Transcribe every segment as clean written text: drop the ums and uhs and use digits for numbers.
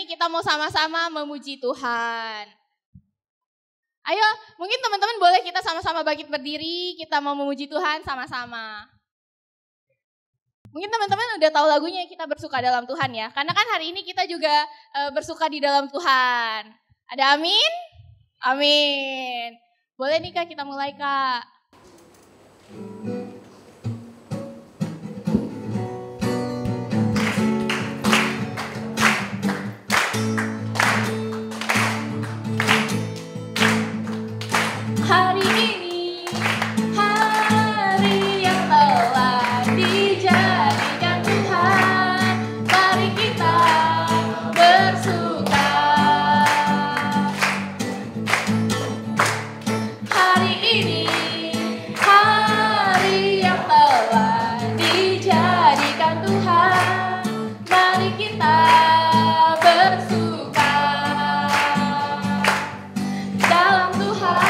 ini kita mau sama-sama memuji Tuhan. Ayo, mungkin teman-teman boleh kita sama-sama bangkit berdiri, kita mau memuji Tuhan sama-sama. Mungkin teman-teman udah tahu lagunya, kita bersuka dalam Tuhan ya. Karena kan hari ini kita juga bersuka di dalam Tuhan. Ada amin? Amin. Boleh nih Kak, kita mulai Kak. Hari ini, hari yang telah dijadikan Tuhan, mari kita bersuka. Hari ini, hari yang telah dijadikan Tuhan, mari kita bersuka dalam Tuhan.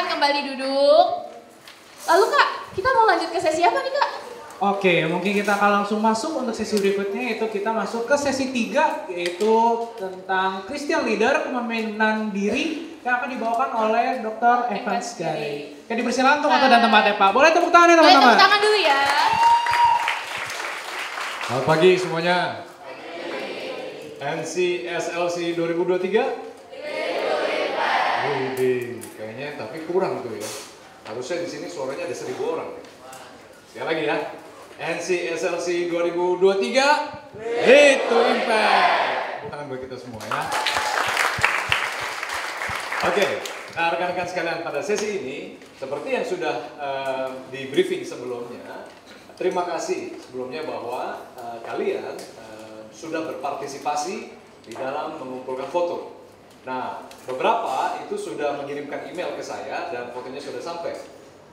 Kembali duduk. Lalu Kak, kita mau lanjut ke sesi apa nih Kak? Oke, mungkin kita akan langsung masuk untuk sesi berikutnya, yaitu kita masuk ke sesi 3, yaitu tentang Christian Leader, kepemimpinan diri yang akan dibawakan oleh Dr. Evans Gary. Oke, dipersilakan untuk waktu dan tempatnya Pak. Boleh tepuk tangan ya teman-teman? Boleh tepuk tangan dulu ya. Selamat pagi semuanya. NCSLC 2023. Kayaknya tapi kurang tuh ya. Harusnya di sini suaranya ada 1.000 orang. Sekali lagi ya. NCSLC 2023. Itu impact. Tangan buat kita semua ya. Oke, nah rekan-rekan sekalian, pada sesi ini seperti yang sudah di briefing sebelumnya, terima kasih sebelumnya bahwa kalian sudah berpartisipasi di dalam mengumpulkan foto. Nah, beberapa itu sudah mengirimkan email ke saya dan fotonya sudah sampai.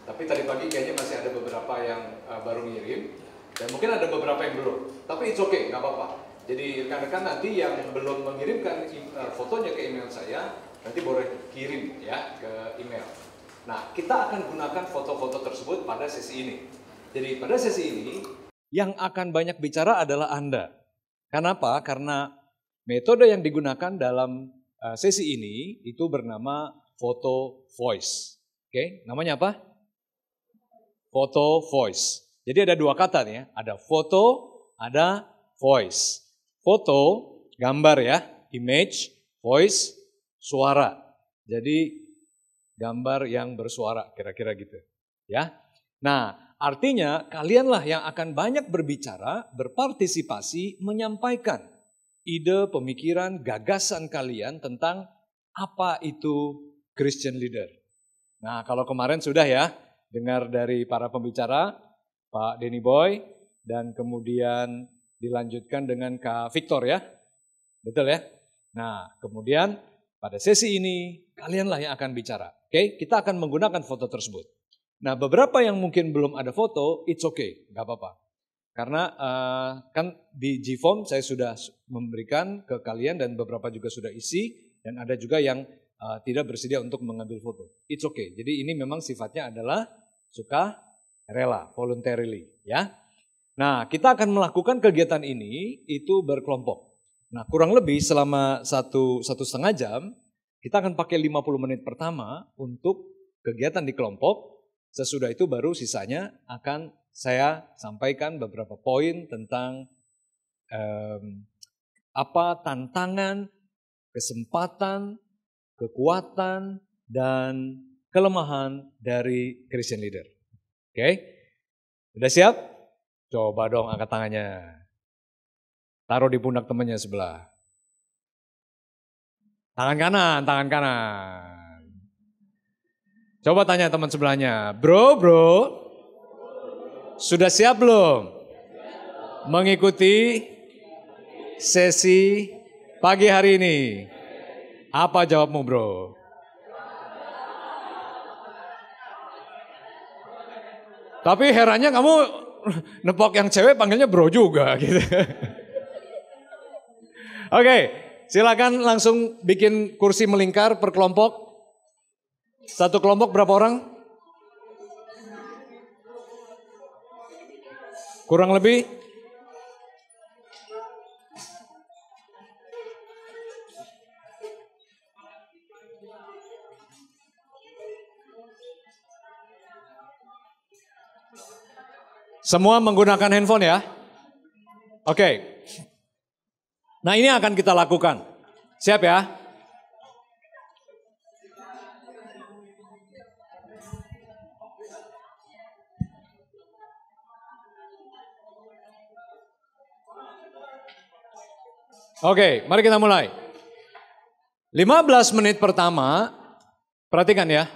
Tapi tadi pagi kayaknya masih ada beberapa yang baru ngirim dan mungkin ada beberapa yang belum. Tapi it's okay, nggak apa-apa. Jadi rekan-rekan nanti yang belum mengirimkan fotonya ke email saya, nanti boleh kirim ya ke email. Nah, kita akan gunakan foto-foto tersebut pada sesi ini. Jadi pada sesi ini yang akan banyak bicara adalah Anda. Kenapa? Karena metode yang digunakan dalam sesi ini itu bernama Photo Voice. Oke, namanya apa? Photo Voice. Jadi ada dua kata nih ya, ada foto, ada voice. Foto, gambar ya, image, voice, suara. Jadi gambar yang bersuara, kira-kira gitu. Ya. Nah, artinya kalianlah yang akan banyak berbicara, berpartisipasi, menyampaikan ide, pemikiran, gagasan kalian tentang apa itu Christian Leader. Nah, kalau kemarin sudah ya, dengar dari para pembicara, Pak Denny Boy, dan kemudian dilanjutkan dengan Kak Victor ya. Betul ya? Nah, kemudian pada sesi ini, kalianlah yang akan bicara. Oke, kita akan menggunakan foto tersebut. Nah, beberapa yang mungkin belum ada foto, it's okay, nggak apa-apa. Karena kan di G-Form saya sudah memberikan ke kalian dan beberapa juga sudah isi dan ada juga yang tidak bersedia untuk mengambil foto. It's okay. Jadi ini memang sifatnya adalah suka rela, voluntarily ya. Nah, kita akan melakukan kegiatan ini itu berkelompok. Nah, kurang lebih selama satu setengah jam kita akan pakai 50 menit pertama untuk kegiatan di kelompok. Sesudah itu baru sisanya akan saya sampaikan beberapa poin tentang apa tantangan, kesempatan, kekuatan, dan kelemahan dari Christian Leader. Oke? Udah siap? Coba dong angkat tangannya. Taruh di pundak temannya sebelah. Tangan kanan, tangan kanan. Coba tanya teman sebelahnya, bro, sudah siap belum mengikuti sesi pagi hari ini? Apa jawabmu, bro? Tapi herannya kamu nepok yang cewek panggilnya bro juga gitu. Oke, silakan langsung bikin kursi melingkar per kelompok. Satu kelompok berapa orang? Kurang lebih? Semua menggunakan handphone ya? Oke. Nah ini akan kita lakukan. Siap ya? Oke, mari kita mulai. 15 menit pertama, perhatikan ya.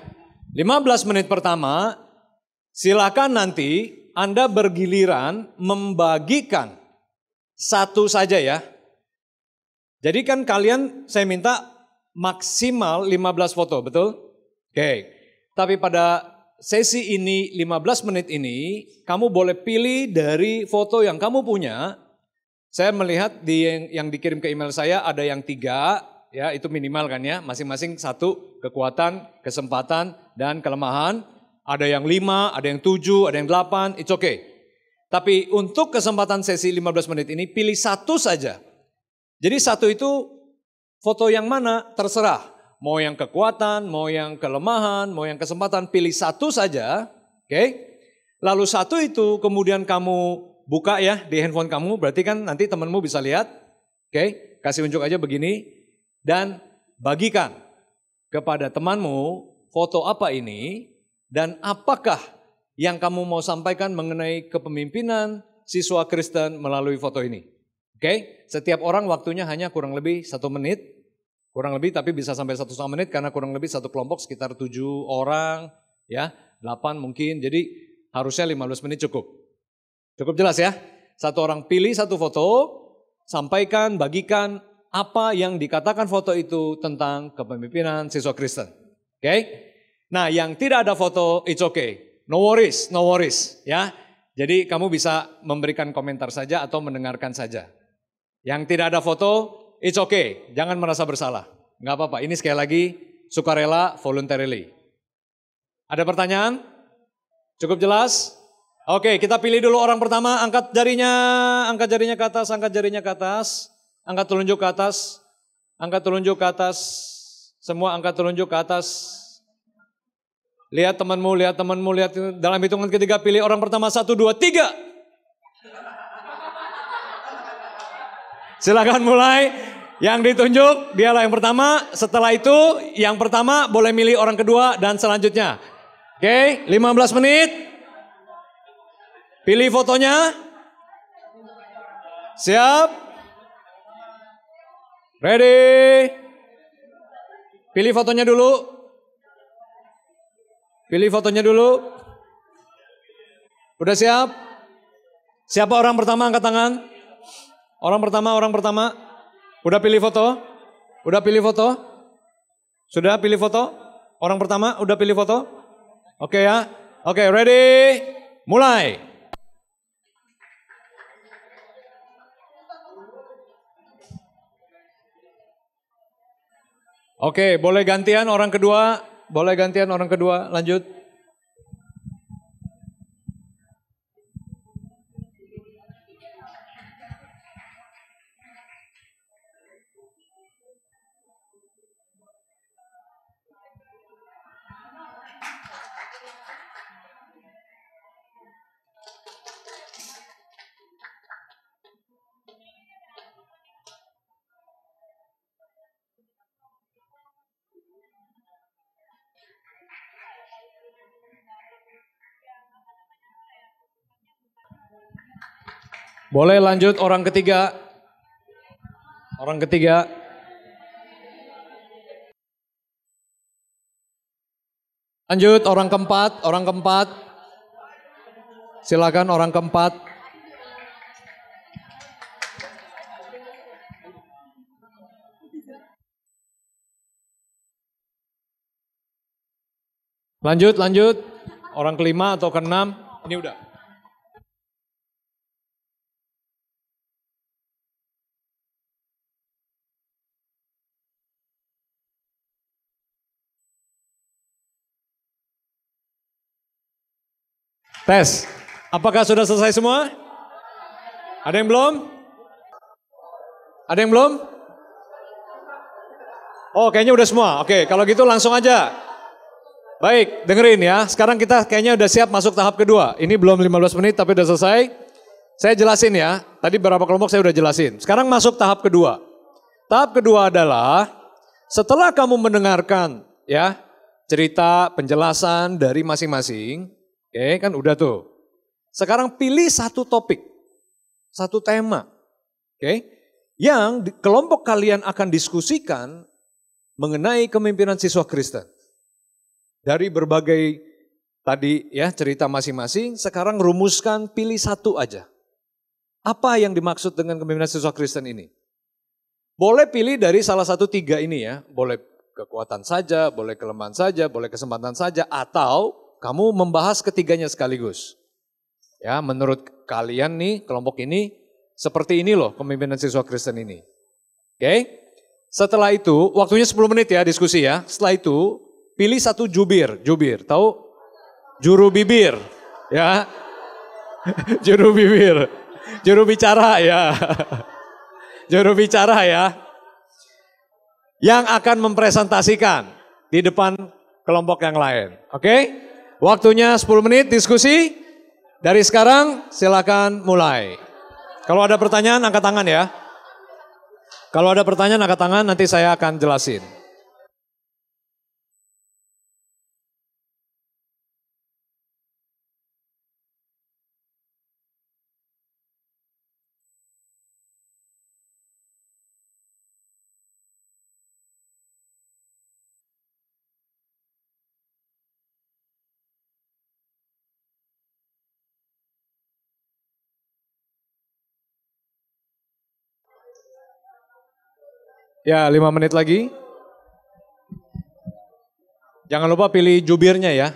15 menit pertama, silakan nanti Anda bergiliran membagikan satu saja ya. Jadi kan kalian saya minta maksimal 15 foto, betul? Oke. Tapi pada sesi ini 15 menit ini kamu boleh pilih dari foto yang kamu punya. Saya melihat yang dikirim ke email saya ada yang 3, ya itu minimal kan ya. Masing-masing 1 kekuatan, kesempatan, dan kelemahan. Ada yang 5, ada yang 7, ada yang 8, it's okay. Tapi untuk kesempatan sesi 15 menit ini pilih 1 saja. Jadi 1 itu foto yang mana terserah. Mau yang kekuatan, mau yang kelemahan, mau yang kesempatan, pilih 1 saja. Oke. Lalu 1 itu kemudian kamu buka ya di handphone kamu, berarti kan nanti temanmu bisa lihat. Oke, kasih unjuk aja begini. Dan bagikan kepada temanmu foto apa ini. Dan apakah yang kamu mau sampaikan mengenai kepemimpinan siswa Kristen melalui foto ini? Oke, setiap orang waktunya hanya kurang lebih 1 menit. Kurang lebih tapi bisa sampai 1,5 menit karena kurang lebih satu kelompok sekitar 7 orang, ya 8 mungkin. Jadi harusnya 15 menit cukup. Cukup jelas ya? 1 orang pilih 1 foto, sampaikan, bagikan apa yang dikatakan foto itu tentang kepemimpinan siswa Kristen. Oke? Nah, yang tidak ada foto, it's okay. No worries ya. Jadi kamu bisa memberikan komentar saja atau mendengarkan saja. Yang tidak ada foto, it's okay. Jangan merasa bersalah. Nggak apa-apa, ini sekali lagi sukarela, voluntarily. Ada pertanyaan? Cukup jelas? Oke, kita pilih dulu orang pertama, angkat jarinya ke atas, angkat jarinya ke atas. Angkat telunjuk ke atas, angkat telunjuk ke atas. Semua angkat telunjuk ke atas. Lihat temanmu, lihat dalam hitungan ketiga pilih orang pertama 1, 2, 3. Silakan mulai. Yang ditunjuk dialah yang pertama. Setelah itu yang pertama boleh milih orang kedua dan selanjutnya. Oke, 15 menit. Pilih fotonya. Siap. Ready. Pilih fotonya dulu. Pilih fotonya dulu. Udah siap? Siapa orang pertama angkat tangan? Orang pertama. Udah pilih foto? Udah pilih foto? Sudah pilih foto? Orang pertama udah pilih foto? Oke ya. Oke, ready? Mulai. Oke, boleh gantian orang kedua. Boleh gantian orang kedua, lanjut. Boleh lanjut orang ketiga. Orang ketiga. Lanjut, orang keempat. Silakan orang keempat. Lanjut. Orang kelima atau keenam, ini udah. Tes, apakah sudah selesai semua? Ada yang belum? Ada yang belum? Oh, kayaknya udah semua. Oke, kalau gitu langsung aja. Baik, dengerin ya. Sekarang kita kayaknya udah siap masuk tahap kedua. Ini belum 15 menit tapi udah selesai. Saya jelasin ya. Tadi beberapa kelompok saya udah jelasin. Sekarang masuk tahap kedua. Tahap kedua adalah setelah kamu mendengarkan ya cerita penjelasan dari masing-masing. Oke, kan udah tuh. Sekarang pilih satu topik, satu tema. Oke, yang kelompok kalian akan diskusikan mengenai kepemimpinan siswa Kristen. Dari berbagai tadi ya cerita masing-masing, sekarang rumuskan pilih satu aja. Apa yang dimaksud dengan kepemimpinan siswa Kristen ini? Boleh pilih dari salah satu tiga ini ya, boleh kekuatan saja, boleh kelemahan saja, boleh kesempatan saja, atau kamu membahas ketiganya sekaligus. Ya, menurut kalian nih, kelompok ini, seperti ini loh kepemimpinan siswa Kristen ini. Oke? Setelah itu, waktunya 10 menit ya diskusi ya. Setelah itu, pilih satu jubir, tahu? Juru bibir, ya. Juru bibir, juru bicara ya. Juru bicara ya. Yang akan mempresentasikan di depan kelompok yang lain. Oke? Waktunya 10 menit diskusi. Dari sekarang silakan mulai. Kalau ada pertanyaan angkat tangan ya. Kalau ada pertanyaan angkat tangan nanti saya akan jelasin. Ya, 5 menit lagi. Jangan lupa pilih jubirnya ya.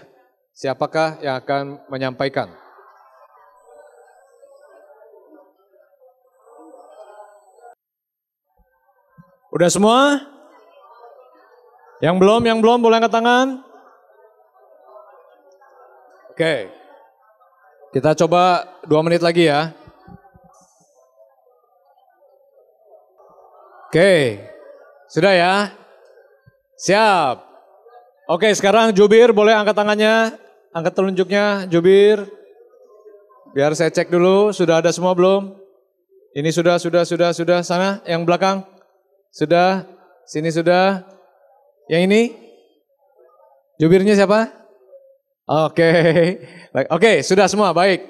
Siapakah yang akan menyampaikan? Udah semua? Yang belum boleh angkat tangan. Oke. Kita coba 2 menit lagi ya. Oke. Sudah ya? Siap. Oke, sekarang jubir boleh angkat tangannya, angkat telunjuknya, jubir. Biar saya cek dulu, sudah ada semua belum? Ini sudah, sana yang belakang. Sudah, sini sudah. Yang ini? Jubirnya siapa? Oke, sudah semua, baik.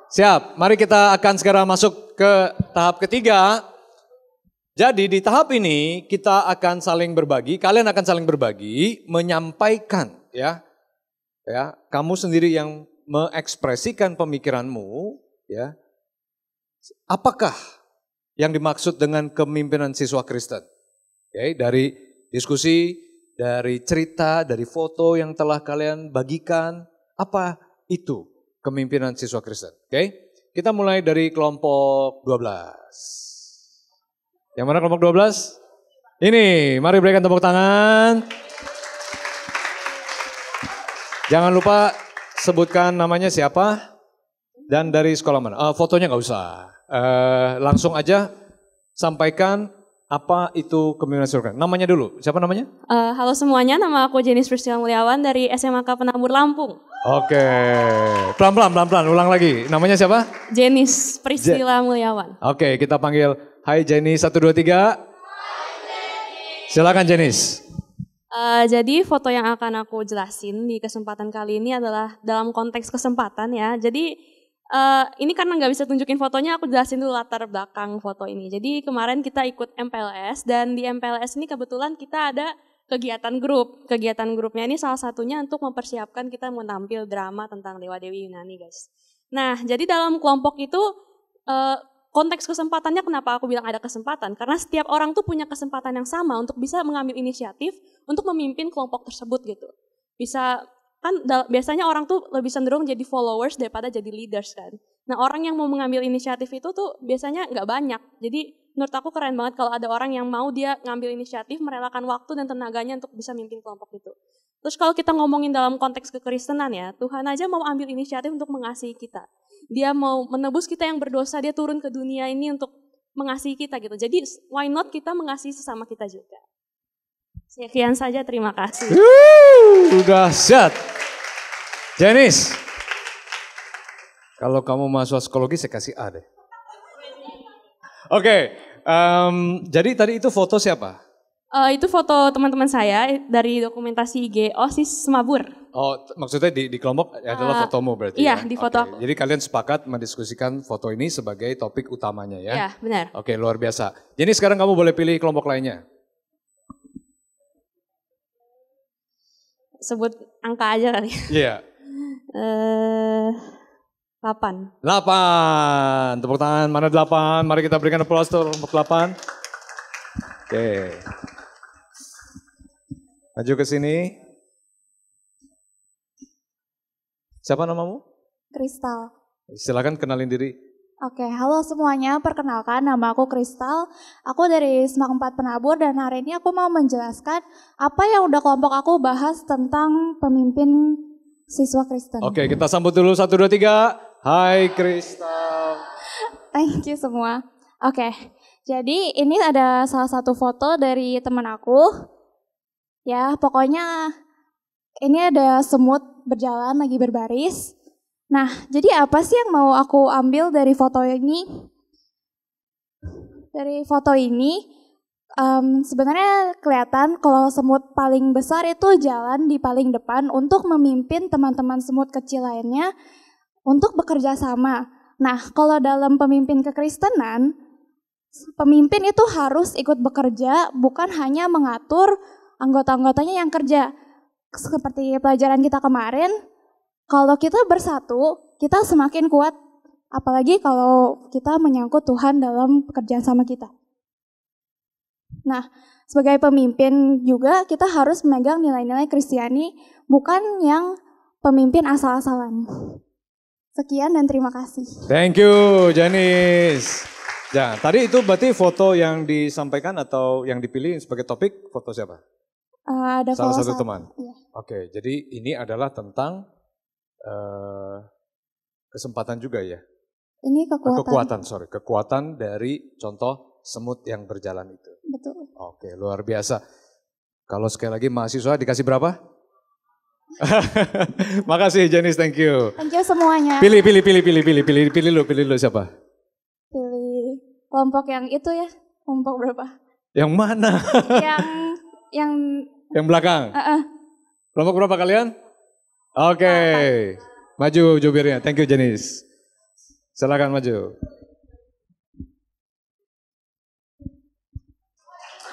Siap, mari kita akan segera masuk ke tahap ketiga. Jadi di tahap ini kita akan saling berbagi, kalian akan saling berbagi, menyampaikan ya. Kamu sendiri yang mengekspresikan pemikiranmu ya. Apakah yang dimaksud dengan kepemimpinan siswa Kristen? Oke, dari diskusi, dari cerita, dari foto yang telah kalian bagikan, apa itu kepemimpinan siswa Kristen? Oke, kita mulai dari kelompok 12. Yang mana kelompok 12? Ini, mari berikan tepuk tangan. Jangan lupa sebutkan namanya siapa dan dari sekolah mana. Fotonya nggak usah. Langsung aja sampaikan apa itu kepemimpinan siswa Kristen. Namanya dulu, siapa namanya? Halo semuanya, nama aku Jenis Priscilla Mulyawan dari SMK Penambur Lampung. Oke, pelan-pelan, ulang lagi. Namanya siapa? Jenis Priscilla Mulyawan. Oke, kita panggil. Hai Jenny, 1, 2, 3. Silakan Jenis. Jadi foto yang akan aku jelasin di kesempatan kali ini adalah dalam konteks kesempatan ya. Jadi ini karena nggak bisa tunjukin fotonya, aku jelasin dulu latar belakang foto ini. Jadi kemarin kita ikut MPLS dan di MPLS ini kebetulan kita ada kegiatan grup. Kegiatan grupnya ini salah satunya untuk mempersiapkan kita menampil drama tentang Dewa-Dewi Yunani, guys. Nah, jadi dalam kelompok itu konteks kesempatannya kenapa aku bilang ada kesempatan? Karena setiap orang tuh punya kesempatan yang sama untuk bisa mengambil inisiatif untuk memimpin kelompok tersebut gitu. Bisa kan biasanya orang tuh lebih cenderung jadi followers daripada jadi leaders kan. Nah, orang yang mau mengambil inisiatif itu tuh biasanya nggak banyak. Jadi menurut aku keren banget kalau ada orang yang mau dia ngambil inisiatif, merelakan waktu dan tenaganya untuk bisa memimpin kelompok itu. Terus kalau kita ngomongin dalam konteks kekristenan ya, Tuhan aja mau ambil inisiatif untuk mengasihi kita. Dia mau menebus kita yang berdosa, dia turun ke dunia ini untuk mengasihi kita gitu. Jadi why not kita mengasihi sesama kita juga. Sekian saja, terima kasih. Udah set. Janice, kalau kamu mahasiswa psikologi saya kasih A deh. Oke, jadi tadi itu foto siapa? Itu foto teman-teman saya dari dokumentasi IG OSIS Semabur. Oh, maksudnya di kelompok adalah fotomu berarti iya, ya? Di foto aku. Jadi kalian sepakat mendiskusikan foto ini sebagai topik utamanya ya? Iya, benar. Oke, luar biasa. Jadi sekarang kamu boleh pilih kelompok lainnya. Sebut angka aja kali. Iya. 8. 8. Tepuk tangan, mana 8? Mari kita berikan aplaus untuk 8. Oke. Maju ke sini. Siapa namamu? Kristal. Silakan kenalin diri. Oke, halo semuanya. Perkenalkan, nama aku Kristal. Aku dari SMAK 4 Penabur dan hari ini aku mau menjelaskan apa yang udah kelompok aku bahas tentang pemimpin siswa Kristen. Oke, kita sambut dulu 1, 2, 3. Hai Kristal. Thank you semua. Oke, jadi ini ada salah satu foto dari teman aku. Ya, pokoknya ini ada semut berjalan lagi berbaris. Nah, jadi apa sih yang mau aku ambil dari foto ini? Dari foto ini, sebenarnya kelihatan kalau semut paling besar itu jalan di paling depan untuk memimpin teman-teman semut kecil lainnya untuk bekerja sama. Nah, kalau dalam pemimpin kekristenan, pemimpin itu harus ikut bekerja, bukan hanya mengatur anggota-anggotanya yang kerja. Seperti pelajaran kita kemarin, kalau kita bersatu, kita semakin kuat. Apalagi kalau kita menyangkut Tuhan dalam pekerjaan sama kita. Nah, sebagai pemimpin juga kita harus memegang nilai-nilai Kristiani, bukan yang pemimpin asal-asalan. Sekian dan terima kasih. Thank you, Janice. Ya, tadi itu berarti foto yang disampaikan atau yang dipilih sebagai topik, foto siapa? Ada salah satu teman. Iya. Oke, jadi ini adalah tentang kesempatan juga ya? Ini kekuatan. Kekuatan dari contoh semut yang berjalan itu. Betul. Oke, luar biasa. Kalau sekali lagi mahasiswa dikasih berapa? Makasih Janice, thank you. Thank you semuanya. Pilih lu siapa? Pilih kelompok yang itu ya. Kelompok berapa? Yang mana? yang belakang. Kelompok berapa kalian? Oke. Maju jubirnya. Thank you Janice. Silakan maju.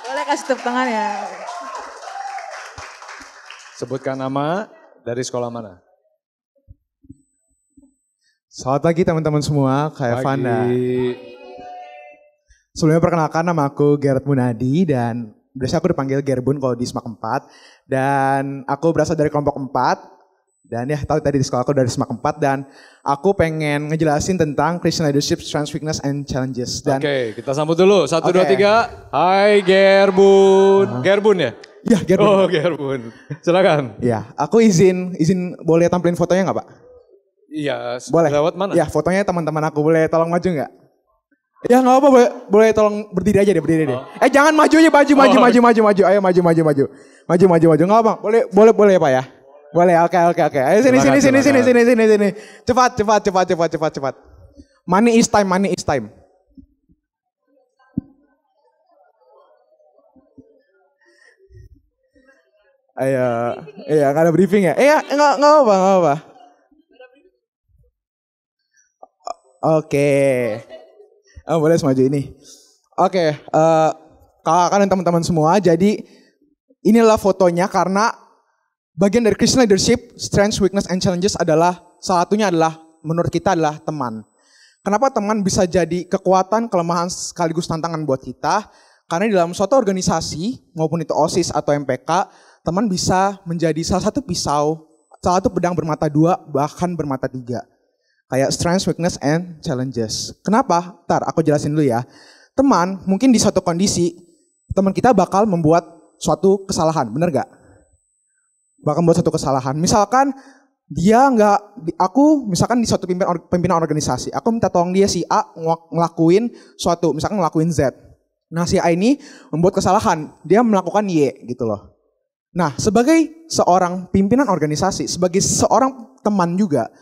Boleh kasih tepuk tangan ya. Sebutkan nama, dari sekolah mana? Selamat pagi teman-teman semua, kayak Vanda. Sebelumnya perkenalkan, nama aku Gerard Munadi dan biasanya aku dipanggil Gerbun kalau di SMAK 4. Dan aku berasal dari kelompok 4. Dan ya tahu tadi di sekolah aku dari SMAK 4 dan aku pengen ngejelasin tentang Christian Leadership, Strengths, Weakness, and Challenges. Oke, kita sambut dulu. 1, 2, 3. Hai Gerbun. Gerbun ya? Ya, Gerbun. Oh, Gerbun. Silakan. Ya, aku izin boleh tampilin fotonya nggak Pak? Iya, boleh. Lewat mana? Ya, fotonya teman-teman aku, boleh tolong maju nggak? Ya nggak apa, boleh tolong berdiri aja deh, berdiri deh. Jangan maju aja, maju. Ayo maju. Maju. Nggak apa, boleh ya Pak ya? Boleh, oke. Ayo sini. Cepat. Money is time. Ayo, nggak ada briefing ya? Nggak apa. Oke. Boleh maju ini. Oke, kakak dan teman-teman semua, jadi inilah fotonya karena bagian dari Christian leadership, strengths, weakness, and challenges adalah salah satunya adalah menurut kita adalah teman. Kenapa teman bisa jadi kekuatan, kelemahan sekaligus tantangan buat kita? Karena di dalam suatu organisasi maupun itu OSIS atau MPK, teman bisa menjadi salah satu pisau, salah satu pedang bermata dua, bahkan bermata tiga. Kayak strengths, weakness, and challenges. Kenapa? Ntar aku jelasin dulu ya. Teman mungkin di suatu kondisi, teman kita bakal membuat suatu kesalahan, bener gak? Bakal membuat suatu kesalahan. Misalkan dia misalkan di suatu pimpinan organisasi, aku minta tolong dia si A ngelakuin suatu, misalkan ngelakuin Z. Nah si A ini membuat kesalahan, dia melakukan Y gitu loh. Nah sebagai seorang pimpinan organisasi, sebagai seorang teman juga,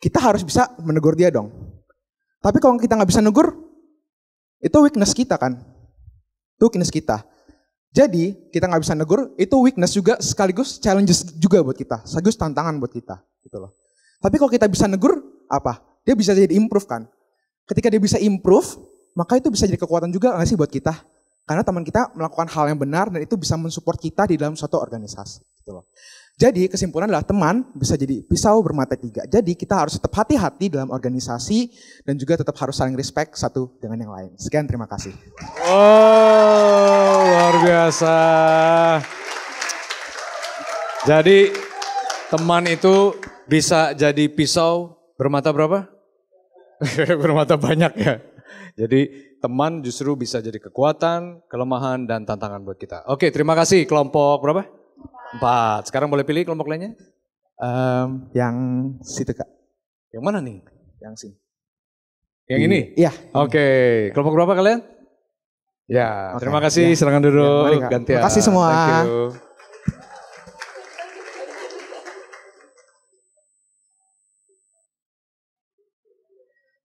kita harus bisa menegur dia dong. Tapi kalau kita nggak bisa negur, itu weakness kita kan. Itu weakness kita. Jadi kita nggak bisa negur, itu weakness juga sekaligus challenges juga buat kita, sekaligus tantangan buat kita, gitu loh. Tapi kalau kita bisa negur, apa? Dia bisa jadi improve kan. Ketika dia bisa improve, maka itu bisa jadi kekuatan juga nggak sih buat kita? Karena teman kita melakukan hal yang benar dan itu bisa mensupport kita di dalam suatu organisasi, gitu loh. Jadi kesimpulan adalah teman bisa jadi pisau bermata tiga. Jadi kita harus tetap hati-hati dalam organisasi dan juga tetap harus saling respect satu dengan yang lain. Sekian, terima kasih. Oh, luar biasa. Jadi teman itu bisa jadi pisau bermata berapa? Bermata banyak ya. Jadi teman justru bisa jadi kekuatan, kelemahan, dan tantangan buat kita. Oke, terima kasih. Kelompok berapa? 4. Sekarang boleh pilih kelompok lainnya? Yang situ Kak. Yang mana nih? Yang sini. Yang ini? Iya. Oke, kelompok berapa kalian? Ya, Oke. terima kasih. Ya. Silakan duduk. Ya, mari, Kak. Gantian. Terima kasih semua. Thank you.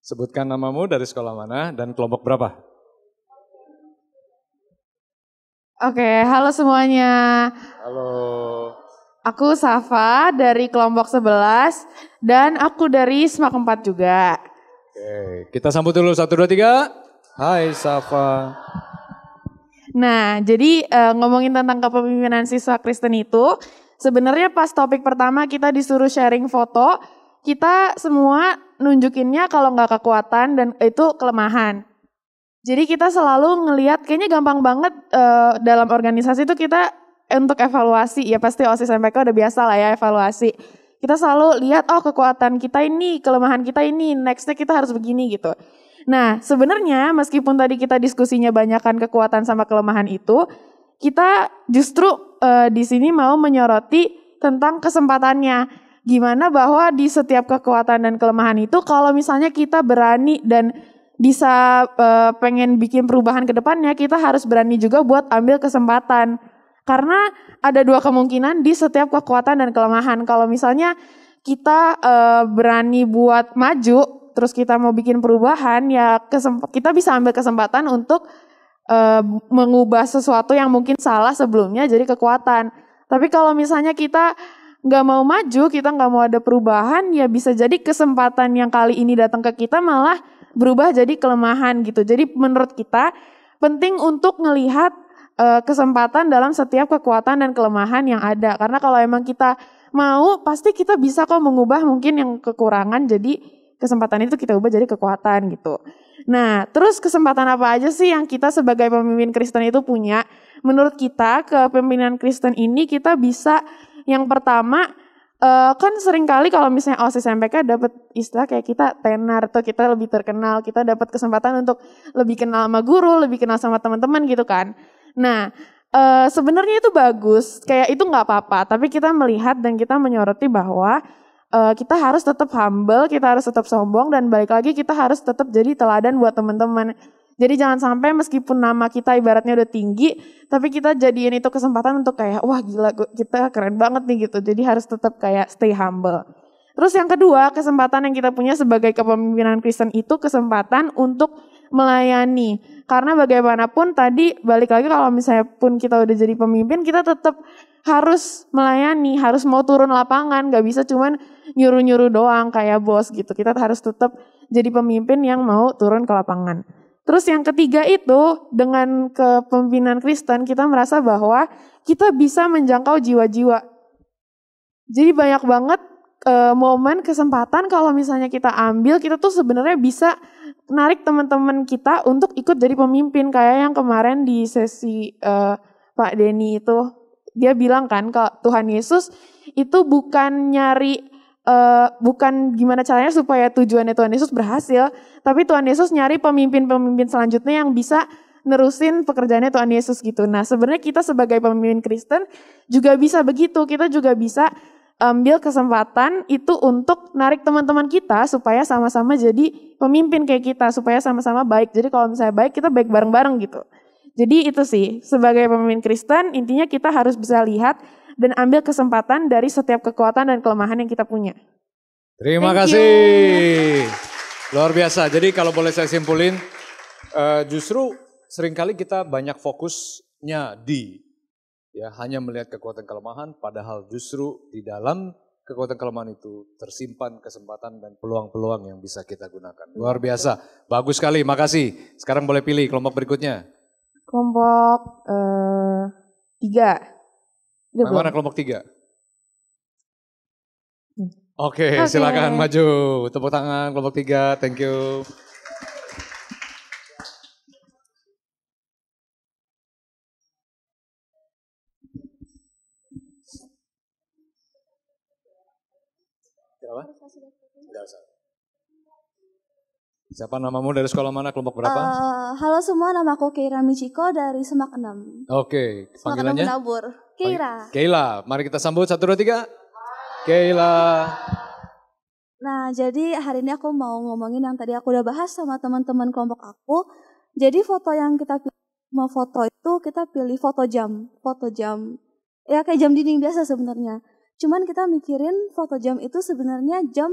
Sebutkan namamu, dari sekolah mana, dan kelompok berapa? Oke, halo semuanya. Halo. Aku Safa dari kelompok 11 dan aku dari SMAK 4 juga. Oke, kita sambut dulu 1, 2, 3. Hai Safa. Nah, jadi ngomongin tentang kepemimpinan siswa Kristen itu, sebenarnya pas topik pertama kita disuruh sharing foto, kita semua nunjukinnya kalau nggak kekuatan dan itu kelemahan. Jadi kita selalu ngelihat, kayaknya gampang banget dalam organisasi itu kita untuk evaluasi, ya pasti OSIS MPK udah biasa lah ya evaluasi. Kita selalu lihat, oh kekuatan kita ini, kelemahan kita ini, nextnya kita harus begini gitu. Nah sebenarnya meskipun tadi kita diskusinya banyakkan kekuatan sama kelemahan itu, kita justru di sini mau menyoroti tentang kesempatannya. Gimana bahwa di setiap kekuatan dan kelemahan itu kalau misalnya kita berani dan bisa pengen bikin perubahan ke depannya, kita harus berani juga buat ambil kesempatan. Karena ada dua kemungkinan di setiap kekuatan dan kelemahan. Kalau misalnya kita berani buat maju, terus kita mau bikin perubahan, ya kita bisa ambil kesempatan untuk mengubah sesuatu yang mungkin salah sebelumnya jadi kekuatan. Tapi kalau misalnya kita nggak mau maju, kita nggak mau ada perubahan, ya bisa jadi kesempatan yang kali ini datang ke kita malah berubah jadi kelemahan gitu. Jadi menurut kita penting untuk ngelihat kesempatan dalam setiap kekuatan dan kelemahan yang ada. Karena kalau emang kita mau, pasti kita bisa kok mengubah mungkin yang kekurangan jadi kesempatan itu kita ubah jadi kekuatan gitu. Nah, terus kesempatan apa aja sih yang kita sebagai pemimpin Kristen itu punya? Menurut kita, kepemimpinan Kristen ini kita bisa, yang pertama, kan sering kali kalau misalnya OSIS MPK dapat istilah kayak kita tenar atau kita lebih terkenal, kita dapat kesempatan untuk lebih kenal sama guru, lebih kenal sama teman-teman gitu kan. Nah, sebenarnya itu bagus, kayak itu nggak apa-apa, tapi kita melihat dan kita menyoroti bahwa kita harus tetap humble, kita harus tetap sombong, dan balik lagi kita harus tetap jadi teladan buat teman-teman. Jadi jangan sampai meskipun nama kita ibaratnya udah tinggi, tapi kita jadiin itu kesempatan untuk kayak, wah gila kita keren banget nih gitu. Jadi harus tetap kayak stay humble. Terus yang kedua, kesempatan yang kita punya sebagai kepemimpinan Kristen itu kesempatan untuk melayani. Karena bagaimanapun tadi balik lagi kalau misalnya pun kita udah jadi pemimpin, kita tetap harus melayani, harus mau turun lapangan, gak bisa cuman nyuruh-nyuruh doang kayak bos gitu. Kita harus tetap jadi pemimpin yang mau turun ke lapangan. Terus yang ketiga itu dengan kepemimpinan Kristen kita merasa bahwa kita bisa menjangkau jiwa-jiwa. Jadi banyak banget momen kesempatan kalau misalnya kita ambil, kita tuh sebenarnya bisa narik teman-teman kita untuk ikut jadi pemimpin. Kayak yang kemarin di sesi Pak Denny itu, dia bilang kan kalau Tuhan Yesus itu bukan nyari, bukan gimana caranya supaya tujuannya Tuhan Yesus berhasil, tapi Tuhan Yesus nyari pemimpin-pemimpin selanjutnya yang bisa nerusin pekerjaannya Tuhan Yesus gitu. Nah sebenarnya kita sebagai pemimpin Kristen juga bisa begitu, kita juga bisa ambil kesempatan itu untuk narik teman-teman kita supaya sama-sama jadi pemimpin kayak kita, supaya sama-sama baik. Jadi kalau misalnya baik, kita baik bareng-bareng gitu. Jadi itu sih, sebagai pemimpin Kristen, intinya kita harus bisa lihat dan ambil kesempatan dari setiap kekuatan dan kelemahan yang kita punya. Terima kasih. Luar biasa. Jadi kalau boleh saya simpulin, justru seringkali kita banyak fokusnya hanya melihat kekuatan kelemahan, padahal justru di dalam kekuatan kelemahan itu tersimpan kesempatan dan peluang-peluang yang bisa kita gunakan. Luar biasa. Bagus sekali, makasih. Sekarang boleh pilih kelompok berikutnya. Kelompok 3. Mana kelompok 3? Oke, silakan maju. Tepuk tangan kelompok 3, thank you. Kenapa? Enggak usah. Siapa namamu, dari sekolah mana, kelompok berapa? Halo semua, nama aku Keira Michiko dari Semak 6. Oke, Semak 6 panggilannya? Menabur. Keira. Keila, mari kita sambut 1, 2, 3. Keila. Nah, jadi hari ini aku mau ngomongin yang tadi aku udah bahas sama teman-teman kelompok aku. Jadi foto yang kita pilih, mau foto itu kita pilih foto jam. Ya kayak jam dinding biasa sebenarnya. Cuman kita mikirin foto jam itu sebenarnya jam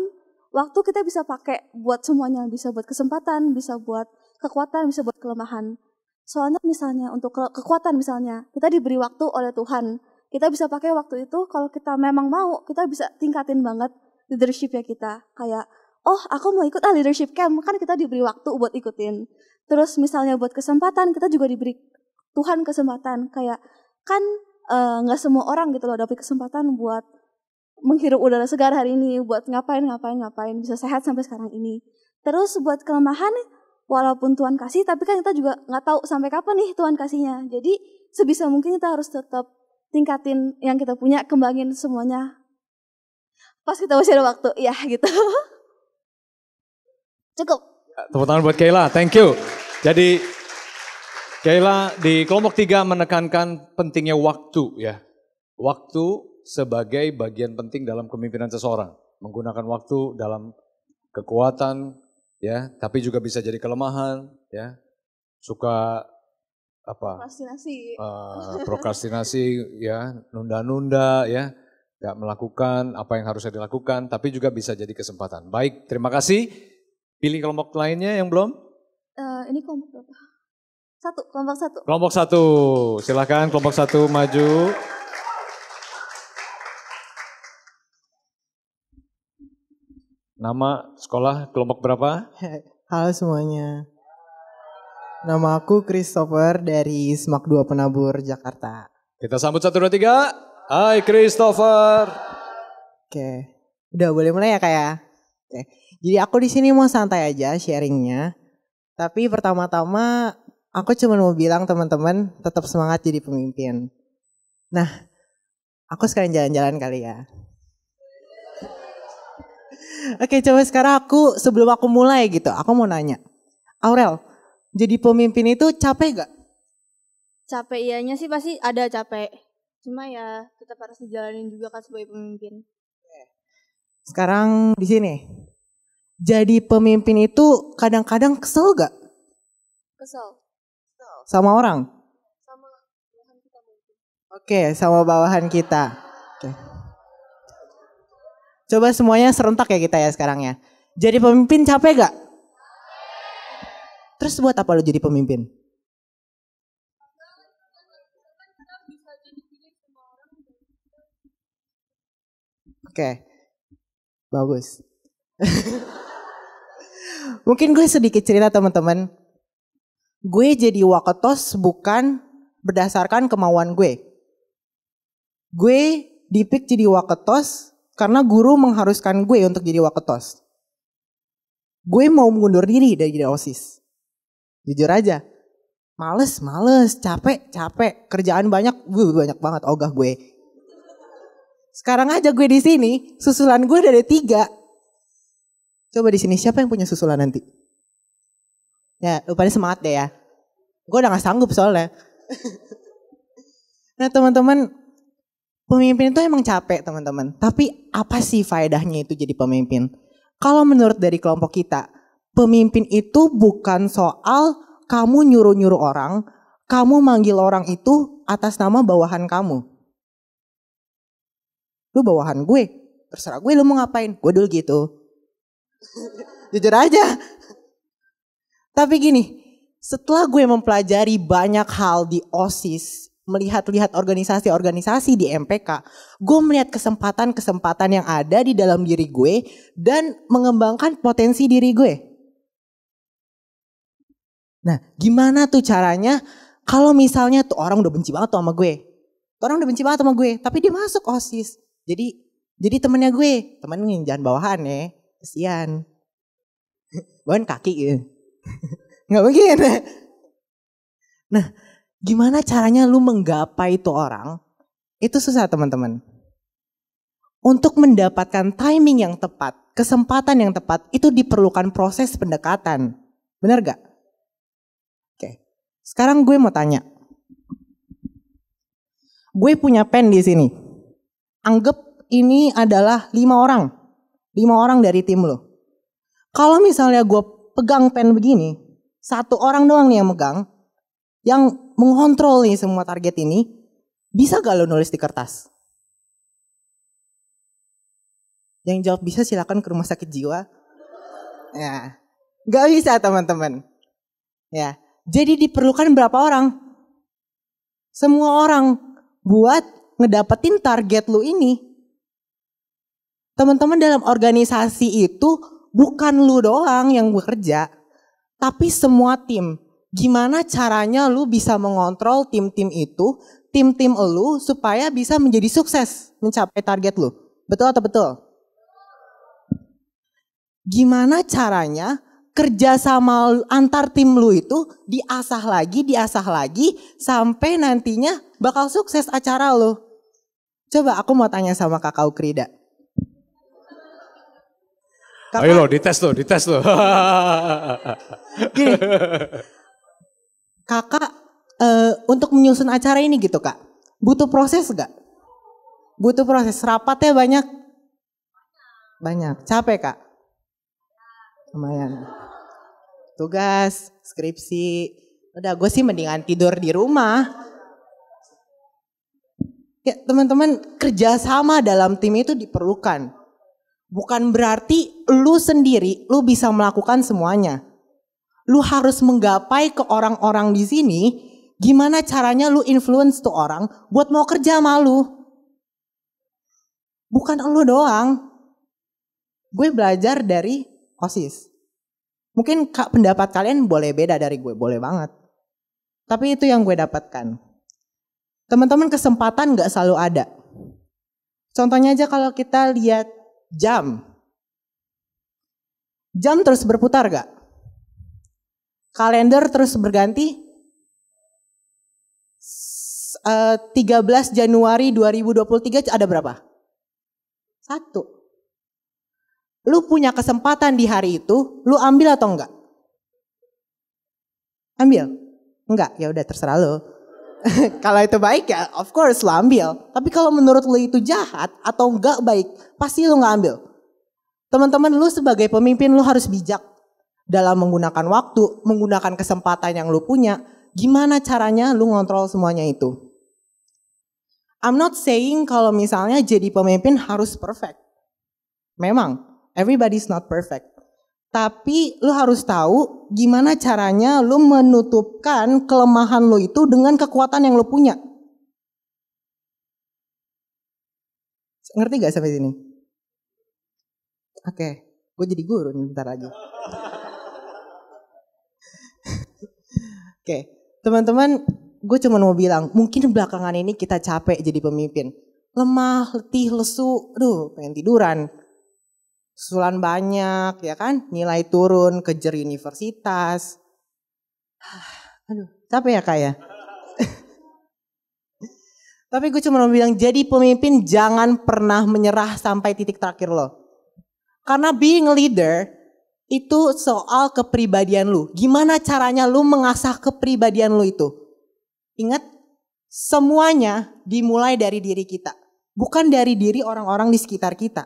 waktu kita bisa pakai buat semuanya, bisa buat kesempatan, bisa buat kekuatan, bisa buat kelemahan. Soalnya misalnya untuk kekuatan misalnya, kita diberi waktu oleh Tuhan. Kita bisa pakai waktu itu kalau kita memang mau, kita bisa tingkatin banget leadership-nya kita. Kayak, oh aku mau ikut leadership camp, kan kita diberi waktu buat ikutin. Terus misalnya buat kesempatan, kita juga diberi Tuhan kesempatan. Kayak, kan gak semua orang gitu loh dapet kesempatan buat menghirup udara segar hari ini, buat ngapain, bisa sehat sampai sekarang ini. Terus buat kelemahan, walaupun Tuhan kasih, tapi kan kita juga nggak tahu sampai kapan nih Tuhan kasihnya. Jadi sebisa mungkin kita harus tetap tingkatin yang kita punya, kembangin semuanya. Pas kita masih ada waktu, ya gitu. Cukup. Tepuk tangan buat Keila, thank you. Jadi Keila di kelompok 3 menekankan pentingnya waktu ya. Waktu sebagai bagian penting dalam kepemimpinan seseorang. Menggunakan waktu dalam kekuatan ya, tapi juga bisa jadi kelemahan ya. Suka prokrastinasi ya, nunda-nunda ya, gak melakukan apa yang harusnya dilakukan, tapi juga bisa jadi kesempatan. Baik, terima kasih. Pilih kelompok lainnya yang belum? Ini kelompok berapa? Kelompok 1. Kelompok 1, silakan kelompok 1 maju. Nama, sekolah, kelompok berapa? Halo semuanya. Nama aku Christopher dari Semak 2 Penabur, Jakarta. Kita sambut 1, 2, 3. Hai Christopher. Oke, udah boleh mulai ya Kak ya? Oke. Jadi aku di sini mau santai aja sharingnya. Tapi pertama-tama aku cuma mau bilang teman-teman tetap semangat jadi pemimpin. Nah, aku sekalian jalan-jalan kali ya. Oke, coba sekarang sebelum aku mulai gitu, aku mau nanya. Aurel, jadi pemimpin itu capek gak? Capek ianya sih pasti ada capek. Cuma ya tetap harus dijalanin juga kan sebagai pemimpin. Sekarang di sini. Jadi pemimpin itu kadang-kadang kesel gak? Kesel. Sama orang? Sama bawahan kita mungkin. Oke, sama bawahan kita. Oke. Coba semuanya serentak ya kita ya sekarang ya. Jadi pemimpin capek gak? Terus buat apa lo jadi pemimpin? Oke, bagus. Mungkin gue sedikit cerita teman-teman. gue jadi waketos bukan berdasarkan kemauan gue. Gue dipik jadi waketos karena guru mengharuskan gue untuk jadi waketos. Gue mau mundur diri dari jadi OSIS. Jujur aja. Males, capek. Kerjaan banyak banget ogah gue. Sekarang aja gue di sini, susulan gue ada 3. Coba di sini siapa yang punya susulan nanti? Ya, lu pada semangat deh ya. Gue udah gak sanggup soalnya. Nah teman-teman, pemimpin itu emang capek teman-teman. Tapi apa sih faedahnya itu jadi pemimpin? Kalau menurut dari kelompok kita, pemimpin itu bukan soal kamu nyuruh-nyuruh orang, kamu manggil orang itu atas nama bawahan kamu. Lu bawahan gue, terserah gue lu mau ngapain, gue dulu gitu. Jujur aja. Tapi gini, setelah gue mempelajari banyak hal di OSIS, melihat-lihat organisasi-organisasi di MPK, gue melihat kesempatan-kesempatan yang ada di dalam diri gue dan mengembangkan potensi diri gue. Nah, gimana tuh caranya kalau misalnya tuh orang udah benci banget tuh sama gue. Orang udah benci banget sama gue, tapi dia masuk OSIS. Jadi temennya gue, temen jangan bawahan ya, kesian. Bawahan kaki gitu. Nggak mungkin. Nah, gimana caranya lu menggapai tuh orang? Itu susah teman-teman. Untuk mendapatkan timing yang tepat, kesempatan yang tepat, itu diperlukan proses pendekatan. Benar gak? Oke. Sekarang gue mau tanya. Gue punya pen di sini. Anggap ini adalah 5 orang. 5 orang dari tim lo. Kalau misalnya gue pegang pen begini, 1 orang doang nih yang megang, yang mengontrol nih semua target ini, bisa gak lo nulis di kertas? Yang jawab bisa silakan ke rumah sakit jiwa. Ya, gak bisa teman-teman. Ya, jadi diperlukan berapa orang? Semua orang buat ngedapetin target lu ini. Teman-teman dalam organisasi itu bukan lu doang yang bekerja, tapi semua tim. Gimana caranya lu bisa mengontrol tim-tim itu, tim-tim lu supaya bisa menjadi sukses mencapai target lu. Betul atau betul? Gimana caranya kerjasama antar tim lu itu diasah lagi sampai nantinya bakal sukses acara lu. Coba aku mau tanya sama Kakak Ukrida. Ayo lo, dites lo. Gini, Kakak untuk menyusun acara ini gitu Kak, butuh proses gak? Butuh proses, rapatnya banyak? Banyak, capek Kak? Lumayan. Tugas, skripsi, udah gue sih mendingan tidur di rumah. Ya teman-teman, kerjasama dalam tim itu diperlukan. Bukan berarti lu sendiri, lu bisa melakukan semuanya. Lu harus menggapai ke orang-orang di sini, gimana caranya lu influence tuh orang buat mau kerja sama lu. Bukan lu doang. Gue belajar dari OSIS. Mungkin pendapat kalian boleh beda dari gue, boleh banget. Tapi itu yang gue dapatkan. Teman-teman, kesempatan gak selalu ada. Contohnya aja kalau kita lihat jam. Jam terus berputar gak? Kalender terus berganti? 13 Januari 2023 ada berapa? 1. Lu punya kesempatan di hari itu, lu ambil atau enggak? Ambil? Enggak, ya udah terserah lu. Kalau itu baik ya of course lu ambil. Tapi kalau menurut lu itu jahat atau enggak baik, pasti lu enggak ambil. Teman-teman, lu sebagai pemimpin lu harus bijak dalam menggunakan waktu, menggunakan kesempatan yang lu punya. Gimana caranya lu ngontrol semuanya itu? I'm not saying kalau misalnya jadi pemimpin harus perfect. Memang everybody's not perfect. Tapi lu harus tahu gimana caranya lu menutupkan kelemahan lu itu dengan kekuatan yang lu punya. Ngerti gak sampai sini? Oke, gue jadi guru nih bentar lagi. Oke, teman-teman, gue cuma mau bilang, mungkin belakangan ini kita capek jadi pemimpin. Lemah, letih, lesu, aduh pengen tiduran. Susulan banyak, ya kan? Nilai turun, kejar universitas. Aduh, capek ya Kak ya? Tapi gue cuma mau bilang, jadi pemimpin jangan pernah menyerah sampai titik terakhir lo. Karena being a leader itu soal kepribadian lu. Gimana caranya lu mengasah kepribadian lu itu? Ingat, semuanya dimulai dari diri kita. Bukan dari diri orang-orang di sekitar kita.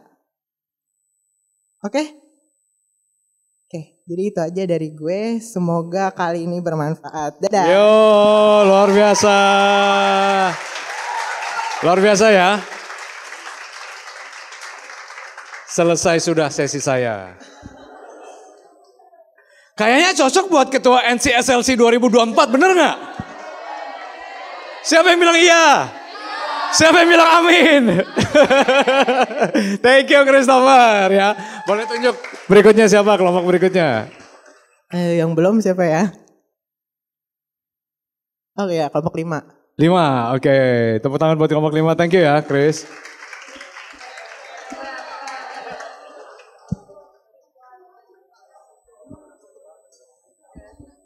Oke? Oke, jadi itu aja dari gue. Semoga kali ini bermanfaat. Dadah. Yo, luar biasa. Luar biasa ya. Selesai sudah sesi saya. Kayaknya cocok buat ketua NCSLC 2024, bener nggak? Siapa yang bilang iya? Siapa yang bilang amin? Thank you Christopher ya. Boleh tunjuk berikutnya siapa, kelompok berikutnya? Yang belum siapa ya? Oh ya, kelompok 5. 5, oke. Tepuk tangan buat kelompok 5, thank you ya Chris.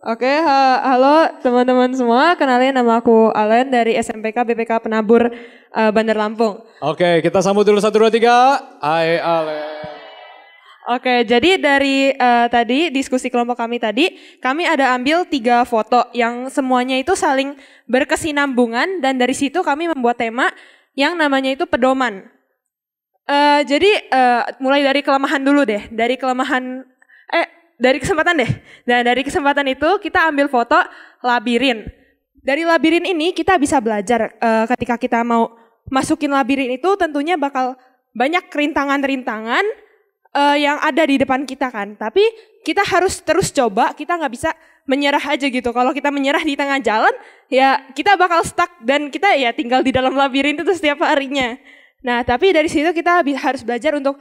Oke, halo teman-teman semua. Kenalin, nama aku Alen dari SMPK BPK Penabur Bandar Lampung. Oke, kita sambut dulu 1, 2, 3. Hai Alen. Oke, jadi dari tadi diskusi kelompok kami tadi, kami ada ambil 3 foto yang semuanya itu saling berkesinambungan dan dari situ kami membuat tema yang namanya itu pedoman. Jadi mulai dari kelemahan dulu deh, dari kesempatan deh. Nah, dari kesempatan itu kita ambil foto labirin. Dari labirin ini kita bisa belajar ketika kita mau masukin labirin itu tentunya bakal banyak rintangan-rintangan yang ada di depan kita kan. Tapi kita harus terus coba, kita nggak bisa menyerah aja gitu. Kalau kita menyerah di tengah jalan, ya kita bakal stuck dan kita ya tinggal di dalam labirin itu setiap harinya. Nah, tapi dari situ kita harus belajar untuk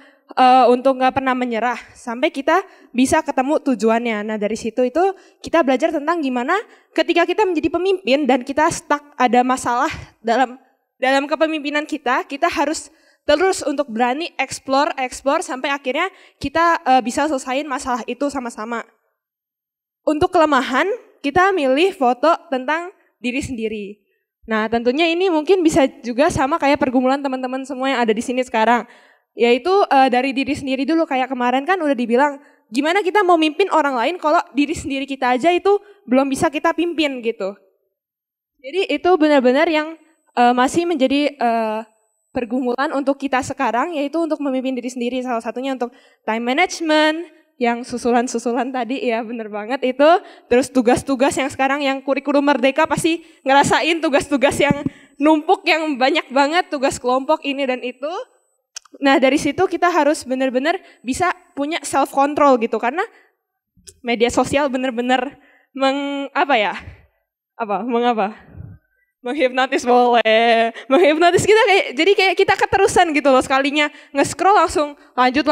nggak pernah menyerah sampai kita bisa ketemu tujuannya. Nah, dari situ itu kita belajar tentang gimana ketika kita menjadi pemimpin dan kita stuck ada masalah dalam kepemimpinan kita harus terus untuk berani explore sampai akhirnya kita bisa selesaiin masalah itu sama-sama. Untuk kelemahan, kita milih foto tentang diri sendiri. Nah, tentunya ini mungkin bisa juga sama kayak pergumulan teman-teman semua yang ada di sini sekarang. Yaitu dari diri sendiri dulu, kayak kemarin kan udah dibilang, gimana kita mau mimpin orang lain kalau diri sendiri kita aja itu belum bisa kita pimpin gitu. Jadi itu benar-benar yang masih menjadi pergumulan untuk kita sekarang, yaitu untuk memimpin diri sendiri. Salah satunya untuk time management, yang susulan-susulan tadi ya bener banget itu. Terus tugas-tugas yang sekarang yang kurikulum merdeka pasti ngerasain tugas-tugas yang numpuk yang banyak banget, tugas kelompok ini dan itu. Nah dari situ kita harus bener-bener bisa punya self control gitu, karena media sosial bener-bener menghipnotis menghipnotis kita jadi kayak kita keterusan gitu loh, sekalinya nge-scroll langsung lanjut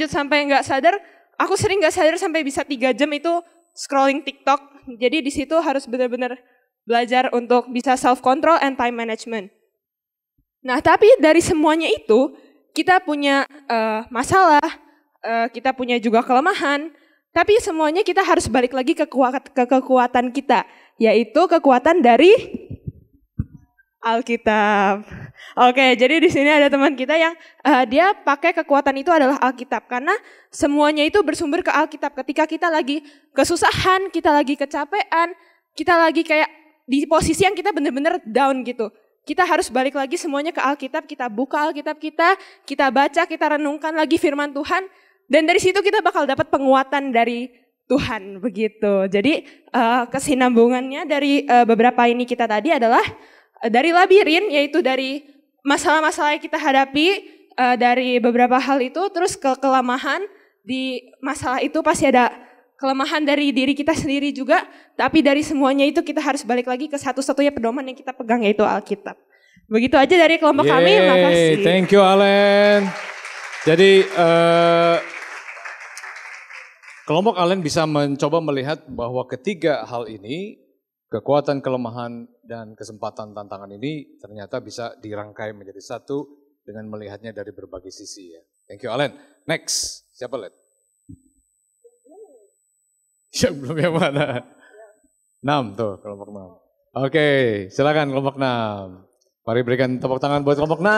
sampai nggak sadar. Aku sering nggak sadar sampai bisa 3 jam itu scrolling TikTok. Jadi di situ harus benar-benar belajar untuk bisa self control and time management. Nah tapi dari semuanya itu kita punya masalah, kita punya juga kelemahan. Tapi semuanya kita harus balik lagi ke kekuatan kita, yaitu kekuatan dari Alkitab. Oke, jadi di sini ada teman kita yang dia pakai kekuatan itu adalah Alkitab, karena semuanya itu bersumber ke Alkitab. Ketika kita lagi kesusahan, kita lagi kecapean, kita lagi kayak di posisi yang kita benar-benar down gitu, kita harus balik lagi semuanya ke Alkitab. Kita buka Alkitab kita baca, kita renungkan lagi firman Tuhan, dan dari situ kita bakal dapat penguatan dari Tuhan begitu. Jadi kesinambungannya dari beberapa ini kita tadi adalah dari labirin, yaitu dari masalah-masalah yang kita hadapi, dari beberapa hal itu, terus ke kelemahan. Di masalah itu pasti ada kelemahan dari diri kita sendiri juga, tapi dari semuanya itu kita harus balik lagi ke satu-satunya pedoman yang kita pegang, yaitu Alkitab. Begitu aja dari kelompok kami, makasih. Thank you Alen. Jadi kelompok Alen bisa mencoba melihat bahwa ketiga hal ini kekuatan, kelemahan, dan kesempatan tantangan ini ternyata bisa dirangkai menjadi satu dengan melihatnya dari berbagai sisi ya. Thank you Alen. Next, siapa Len? Yang belum yang mana? 6 tuh, kelompok 6. Oke, silakan kelompok 6. Mari berikan tepuk tangan buat kelompok 6.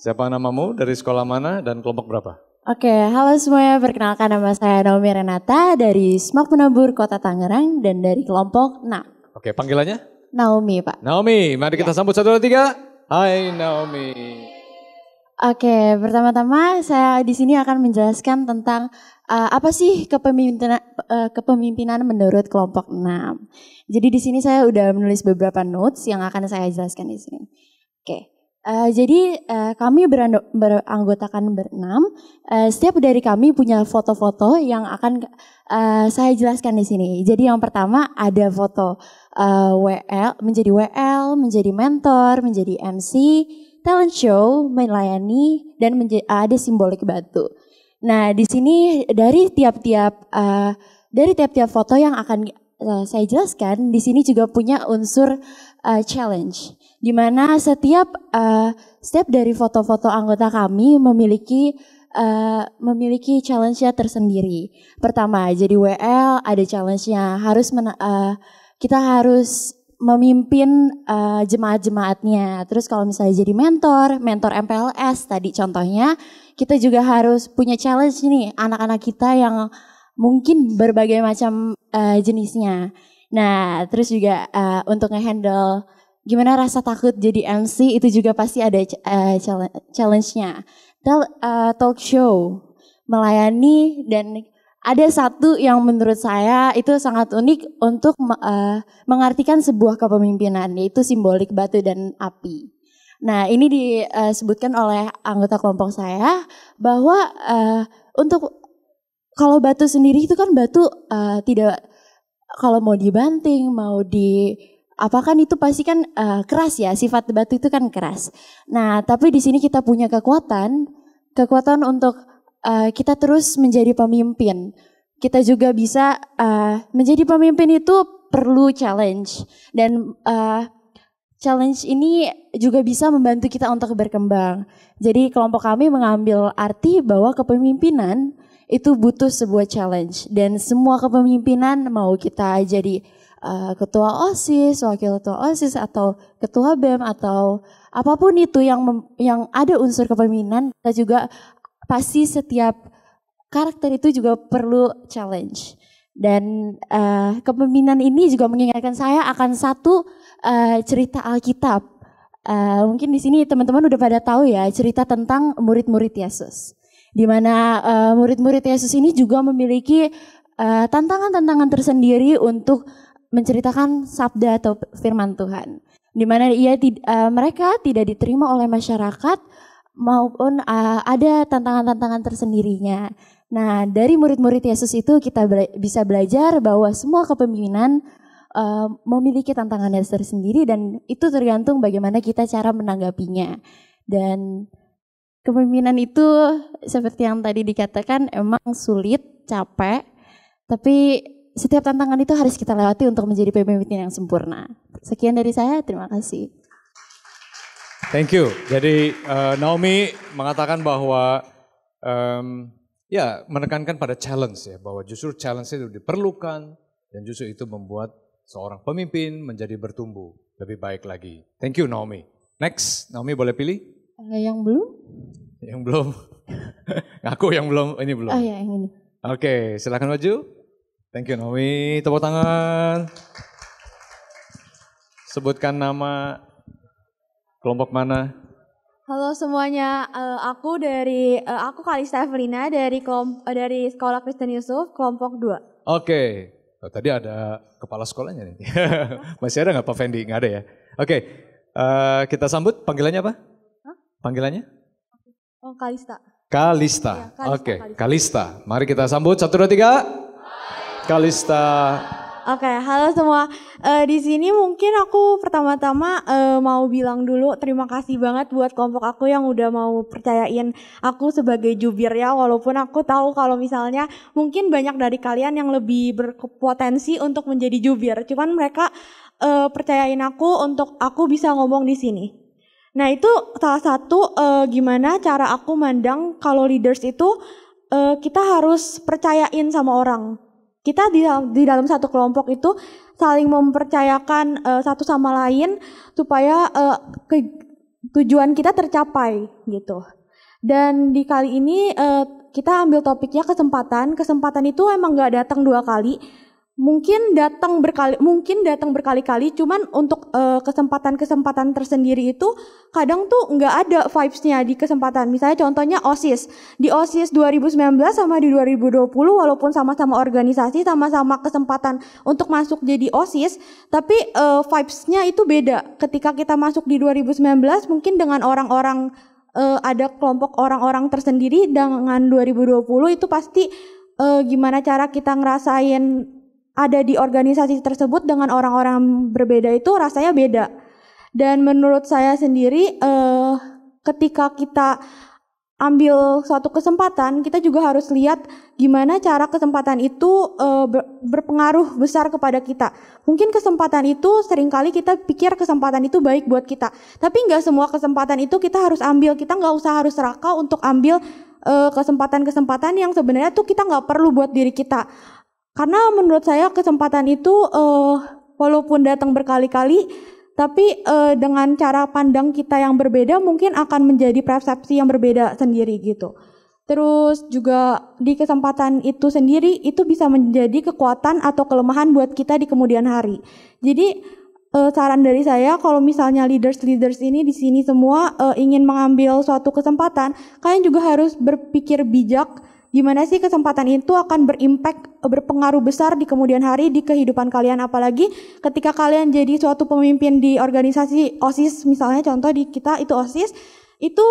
Siapa namamu, dari sekolah mana, dan kelompok berapa? Oke, halo semuanya. Perkenalkan nama saya Naomi Renata dari SMAK Penabur Kota Tangerang dan dari kelompok 6. Oke, panggilannya? Naomi, Pak. Naomi, mari kita sambut 1, 2, 3. Hai Naomi. Oke, pertama-tama saya di sini akan menjelaskan tentang apa sih kepemimpinan menurut kelompok 6. Jadi di sini saya udah menulis beberapa notes yang akan saya jelaskan di sini. Oke. Jadi kami beranggotakan berenam. Setiap dari kami punya foto-foto yang akan saya jelaskan di sini. Jadi yang pertama ada foto menjadi WL, menjadi mentor, menjadi MC, talent show, melayani, dan ada simbolik batu. Nah di sini dari tiap-tiap foto yang akan saya jelaskan, di sini juga punya unsur challenge. Di mana setiap dari foto-foto anggota kami memiliki challenge-nya tersendiri. Pertama, jadi WL ada challenge-nya, kita harus memimpin jemaat-jemaatnya. Terus kalau misalnya jadi mentor MPLS tadi contohnya, kita juga harus punya challenge nih anak-anak kita yang mungkin berbagai macam jenisnya. Nah, terus juga untuk ngehandle gimana rasa takut jadi MC itu juga pasti ada challenge-nya. Talk show, melayani, dan ada satu yang menurut saya itu sangat unik untuk mengartikan sebuah kepemimpinan, yaitu simbolik batu dan api. Nah ini disebutkan oleh anggota kelompok saya bahwa untuk kalau batu sendiri itu kan batu tidak, kalau mau dibanting, mau kan itu pasti kan keras ya, sifat batu itu kan keras. Nah, tapi di sini kita punya kekuatan untuk kita terus menjadi pemimpin. Kita juga bisa menjadi pemimpin itu perlu challenge, dan challenge ini juga bisa membantu kita untuk berkembang. Jadi kelompok kami mengambil arti bahwa kepemimpinan itu butuh sebuah challenge, dan semua kepemimpinan mau kita jadi ketua OSIS, wakil ketua OSIS, atau ketua BEM, atau apapun itu yang ada unsur kepemimpinan, kita juga pasti setiap karakter itu juga perlu challenge. Dan kepemimpinan ini juga mengingatkan saya akan satu cerita Alkitab. Mungkin di sini teman-teman udah pada tahu ya cerita tentang murid-murid Yesus. Di mana murid-murid Yesus ini juga memiliki tantangan-tantangan tersendiri untuk menceritakan sabda atau firman Tuhan, di mana mereka tidak diterima oleh masyarakat maupun ada tantangan-tantangan tersendirinya. Nah, dari murid-murid Yesus itu kita bisa belajar bahwa semua kepemimpinan memiliki tantangannya tersendiri, dan itu tergantung bagaimana kita cara menanggapinya. Dan kepemimpinan itu seperti yang tadi dikatakan emang sulit, capek, tapi setiap tantangan itu harus kita lewati untuk menjadi pemimpin yang sempurna. Sekian dari saya, terima kasih. Thank you. Jadi Naomi mengatakan bahwa menekankan pada challenge ya, bahwa justru challenge itu diperlukan dan justru itu membuat seorang pemimpin menjadi bertumbuh lebih baik lagi. Thank you Naomi. Next, Naomi boleh pilih? Yang belum? Yang belum. Ngaku yang belum, ini belum. Oh ya, yang ini. Oke, silakan maju. Thank you Naomi, tepuk tangan. Sebutkan nama, kelompok mana? Halo semuanya, aku Kalista Evelina dari Sekolah Kristen Yusuf, kelompok 2. Oke. Oh, tadi ada kepala sekolahnya nih. Masih ada nggak Pak Fendi? Nggak ada ya? Oke, kita sambut, panggilannya apa? Hah? Panggilannya? Oh, Kalista. Kalista. Ya, Kalista, Oke, Kalista. Kalista. Mari kita sambut, 1, 2, 3. Kalista. Oke, halo semua. Di sini mungkin aku pertama-tama mau bilang dulu terima kasih banget buat kelompok aku yang udah mau percayain aku sebagai jubir ya. Walaupun aku tahu kalau misalnya mungkin banyak dari kalian yang lebih berpotensi untuk menjadi jubir. Cuman mereka percayain aku untuk aku bisa ngomong di sini. Nah itu salah satu gimana cara aku mandang kalau leaders itu kita harus percayain sama orang. Kita di dalam satu kelompok itu saling mempercayakan satu sama lain supaya tujuan kita tercapai gitu. Dan di kali ini kita ambil topiknya kesempatan. Kesempatan itu emang nggak datang 2 kali. Mungkin datang berkali-kali, cuman untuk kesempatan-kesempatan tersendiri itu kadang tuh nggak ada vibes-nya di kesempatan. Misalnya contohnya OSIS. Di OSIS 2019 sama di 2020 walaupun sama-sama organisasi, sama-sama kesempatan untuk masuk jadi OSIS, tapi vibes-nya itu beda. Ketika kita masuk di 2019 mungkin dengan orang-orang ada kelompok orang-orang tersendiri, dengan 2020 itu pasti gimana cara kita ngerasain ada di organisasi tersebut dengan orang-orang berbeda itu rasanya beda. Dan menurut saya sendiri ketika kita ambil suatu kesempatan, kita juga harus lihat gimana cara kesempatan itu berpengaruh besar kepada kita. Mungkin kesempatan itu seringkali kita pikir kesempatan itu baik buat kita, tapi nggak semua kesempatan itu kita harus ambil. Kita nggak usah harus serakah untuk ambil kesempatan-kesempatan yang sebenarnya tuh kita nggak perlu buat diri kita. Karena menurut saya kesempatan itu walaupun datang berkali-kali, tapi dengan cara pandang kita yang berbeda mungkin akan menjadi persepsi yang berbeda sendiri gitu. Terus juga di kesempatan itu sendiri itu bisa menjadi kekuatan atau kelemahan buat kita di kemudian hari. Jadi saran dari saya kalau misalnya leaders ini di sini semua ingin mengambil suatu kesempatan, kalian juga harus berpikir bijak. Gimana sih kesempatan itu akan berpengaruh besar di kemudian hari di kehidupan kalian, apalagi ketika kalian jadi suatu pemimpin di organisasi OSIS, misalnya contoh di kita itu OSIS, itu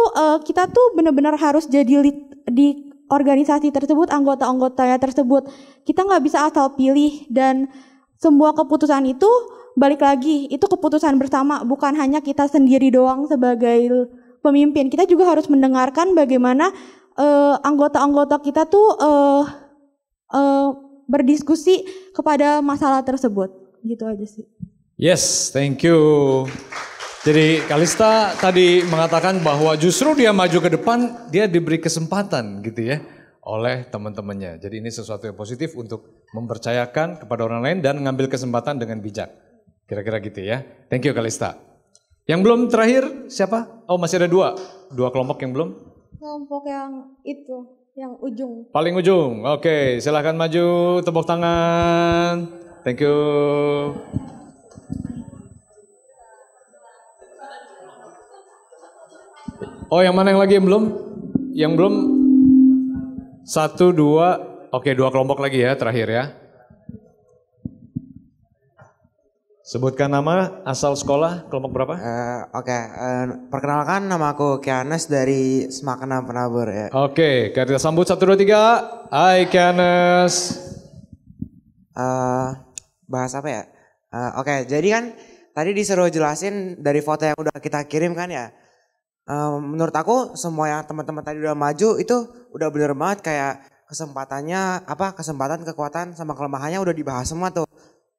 kita tuh benar-benar harus jadi lead di organisasi tersebut, anggota-anggotanya tersebut. Kita nggak bisa asal pilih, dan semua keputusan itu balik lagi, itu keputusan bersama, bukan hanya kita sendiri doang sebagai pemimpin. Kita juga harus mendengarkan bagaimana anggota-anggota kita tuh berdiskusi kepada masalah tersebut. Gitu aja sih. Yes, thank you. Jadi Kalista tadi mengatakan bahwa justru dia maju ke depan, dia diberi kesempatan gitu ya oleh teman-temannya. Jadi ini sesuatu yang positif untuk mempercayakan kepada orang lain dan mengambil kesempatan dengan bijak. Kira-kira gitu ya. Thank you Kalista. Yang belum terakhir siapa? Oh masih ada dua kelompok yang belum. Kelompok yang itu, yang ujung. Paling ujung, oke, silahkan maju, tepuk tangan, thank you. Oh yang mana yang lagi yang belum? Yang belum? 1, 2, oke 2 kelompok lagi ya terakhir ya. Sebutkan nama, asal sekolah, kelompok berapa? Perkenalkan nama aku Kianes dari Semakna Penabur ya. Oke, kita sambut 1, 2, 3. Hai Kianes. Bahas apa ya? Jadi kan tadi disuruh jelasin dari foto yang udah kita kirim kan ya. Menurut aku semua yang teman-teman tadi udah maju itu udah bener banget, kayak kesempatan, kekuatan, sama kelemahannya udah dibahas semua tuh.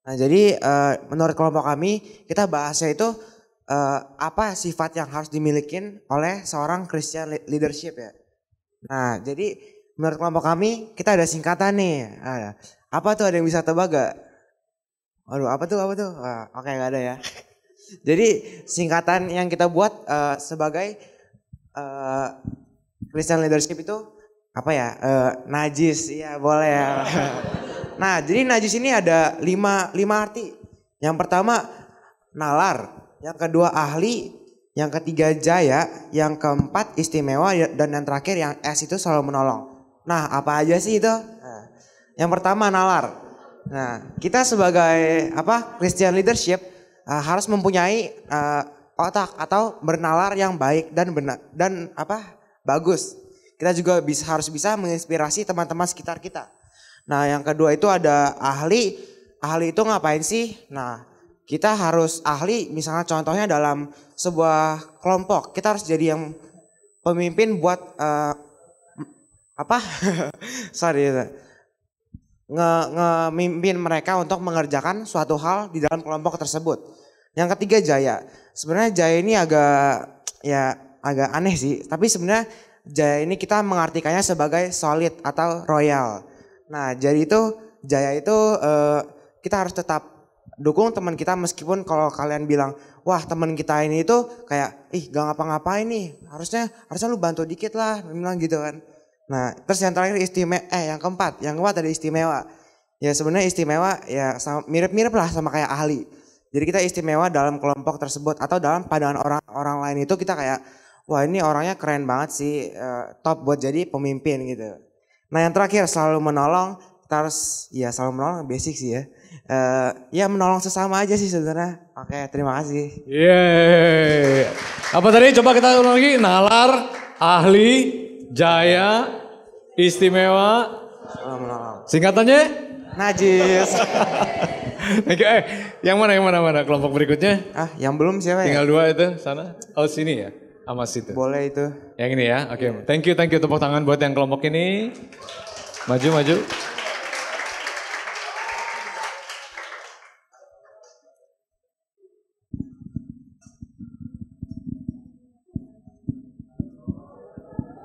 Nah jadi menurut kelompok kami kita bahasnya itu apa sifat yang harus dimiliki oleh seorang Christian leadership ya. Nah jadi menurut kelompok kami kita ada singkatan nih. Apa tuh, ada yang bisa tebak gak? Waduh apa tuh? Oke gak ada ya. Jadi singkatan yang kita buat sebagai Christian leadership itu apa ya? Najis, iya boleh ya. Nah, jadi najis ini ada 5 arti. Yang pertama nalar, yang kedua ahli, yang ketiga jaya, yang keempat istimewa, dan yang terakhir yang S itu selalu menolong. Nah, apa aja sih itu? Yang pertama nalar. Nah, kita sebagai Christian leadership harus mempunyai otak atau bernalar yang baik dan benar dan bagus. Kita juga harus bisa menginspirasi teman-teman sekitar kita. Nah yang kedua itu ada ahli. ahli itu ngapain sih? Nah, kita harus ahli misalnya contohnya dalam sebuah kelompok. Kita harus jadi yang pemimpin buat sorry. Ngemimpin mereka untuk mengerjakan suatu hal di dalam kelompok tersebut. Yang ketiga jaya. Sebenarnya jaya ini agak aneh sih, tapi sebenarnya jaya ini kita mengartikannya sebagai solid atau royal. Nah, jadi itu jaya itu kita harus tetap dukung teman kita meskipun kalau kalian bilang, wah teman kita ini itu kayak gak ngapa-ngapain nih, harusnya lu bantu dikit lah, bilang gitu kan. Nah, terus yang terakhir yang keempat ada istimewa. Ya sebenarnya istimewa ya mirip-mirip lah sama kayak ahli. Jadi kita istimewa dalam kelompok tersebut atau dalam pandangan orang lain itu kita kayak, wah ini orangnya keren banget sih, top buat jadi pemimpin gitu. Nah yang terakhir selalu menolong, kita harus selalu menolong, basic sih ya. Ya menolong sesama aja sih sebenarnya. Oke, terima kasih. Yeay. Apa tadi? Coba kita ulang lagi. Nalar, ahli, jaya, istimewa. Singkatannya? Najis. Yang mana kelompok berikutnya? Yang belum siapa ya? Tinggal 2 itu sana. Oh sini ya, sama situ. Boleh itu. Yang ini ya, oke. Thank you tepuk tangan buat yang kelompok ini. Maju.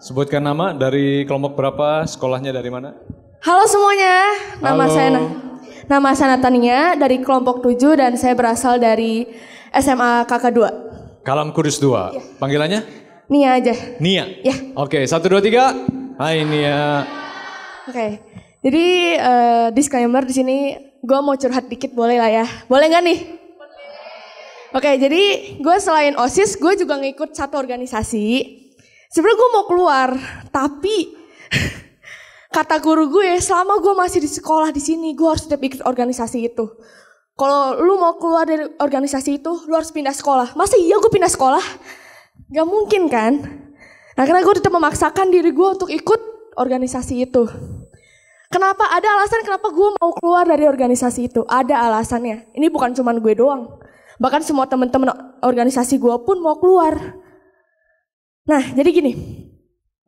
Sebutkan nama, dari kelompok berapa, sekolahnya dari mana? Halo semuanya, nama saya Natania dari kelompok 7 dan saya berasal dari SMA KK2. Kalam Kudus 2. Ya. Panggilannya? Nia aja. Nia? Ya. Oke, 1, 2, 3. Hai Nia. Oke, jadi disclaimer di sini gue mau curhat dikit boleh lah ya. Boleh gak nih? Oke, jadi gue selain OSIS gue juga ngikut satu organisasi. Sebenarnya gue mau keluar, tapi kata guru gue selama gue masih di sekolah di sini gue harus tetap ikut organisasi itu. Kalau lu mau keluar dari organisasi itu, lu harus pindah sekolah. Masa iya gue pindah sekolah? Gak mungkin kan? Akhirnya gue tetap memaksakan diri gue untuk ikut organisasi itu. Kenapa? Ada alasan kenapa gue mau keluar dari organisasi itu. Ada alasannya. Ini bukan cuma gue doang. Bahkan semua teman-teman organisasi gue pun mau keluar. Nah, jadi gini.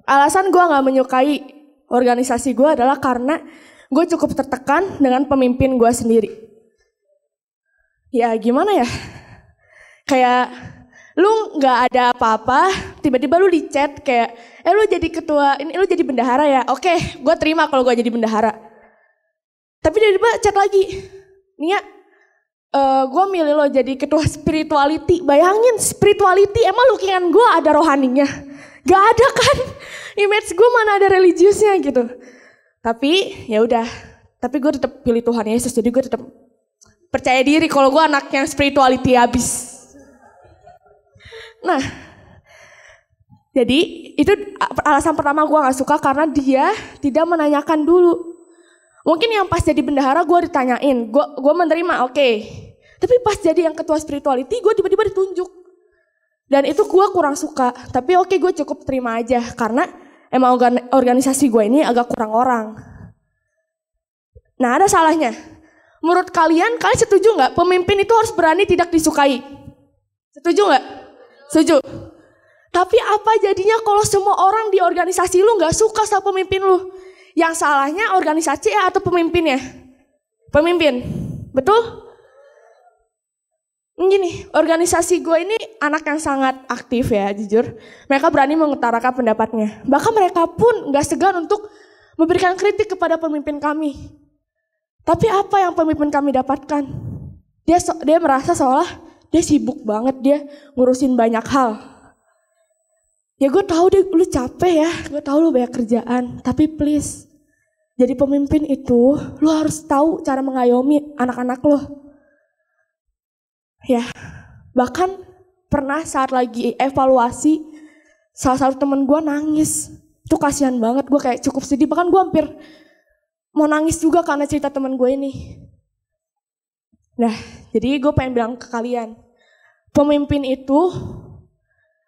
Alasan gue gak menyukai organisasi gue adalah karena gue cukup tertekan dengan pemimpin gue sendiri. Ya gimana ya? Kayak lu gak ada apa-apa, tiba-tiba lu di chat kayak, lu jadi ketua, ini lu jadi bendahara ya? Oke, gue terima kalau gue jadi bendahara. Tapi tiba-tiba chat lagi, Nia, gue milih lo jadi ketua spirituality. Bayangin spirituality, emang lukingan gue ada rohaninya? Gak ada kan? Image gue mana ada religiusnya gitu. Tapi ya udah, tapi gue tetap pilih Tuhan Yesus. Jadi gue tetap percaya diri kalau gue anak yang spirituality abis. Nah, jadi itu alasan pertama gue gak suka karena dia tidak menanyakan dulu. Mungkin yang pas jadi bendahara gue ditanyain, gue menerima oke. Tapi pas jadi yang ketua spirituality gue tiba-tiba ditunjuk. Dan itu gue kurang suka, tapi oke gue cukup terima aja karena emang organisasi gue ini agak kurang orang. Nah ada salahnya. Menurut kalian setuju gak pemimpin itu harus berani tidak disukai? Setuju gak? Setuju. Tapi apa jadinya kalau semua orang di organisasi lu gak suka sama pemimpin lu? Yang salahnya organisasi atau pemimpinnya? Pemimpin, betul? Gini, organisasi gue ini anak yang sangat aktif ya, jujur. Mereka berani mengutarakan pendapatnya. Bahkan mereka pun gak segan untuk memberikan kritik kepada pemimpin kami. Tapi apa yang pemimpin kami dapatkan? Dia merasa seolah dia sibuk banget, dia ngurusin banyak hal. Ya gue tahu deh lu capek ya, gue tahu lu banyak kerjaan, tapi please, jadi pemimpin itu lu harus tahu cara mengayomi anak-anak lu. Ya, bahkan pernah saat lagi evaluasi, salah satu temen gue nangis. Itu kasihan banget, gue kayak cukup sedih, bahkan gue hampir mau nangis juga karena cerita temen gue ini. Nah, jadi gue pengen bilang ke kalian, pemimpin itu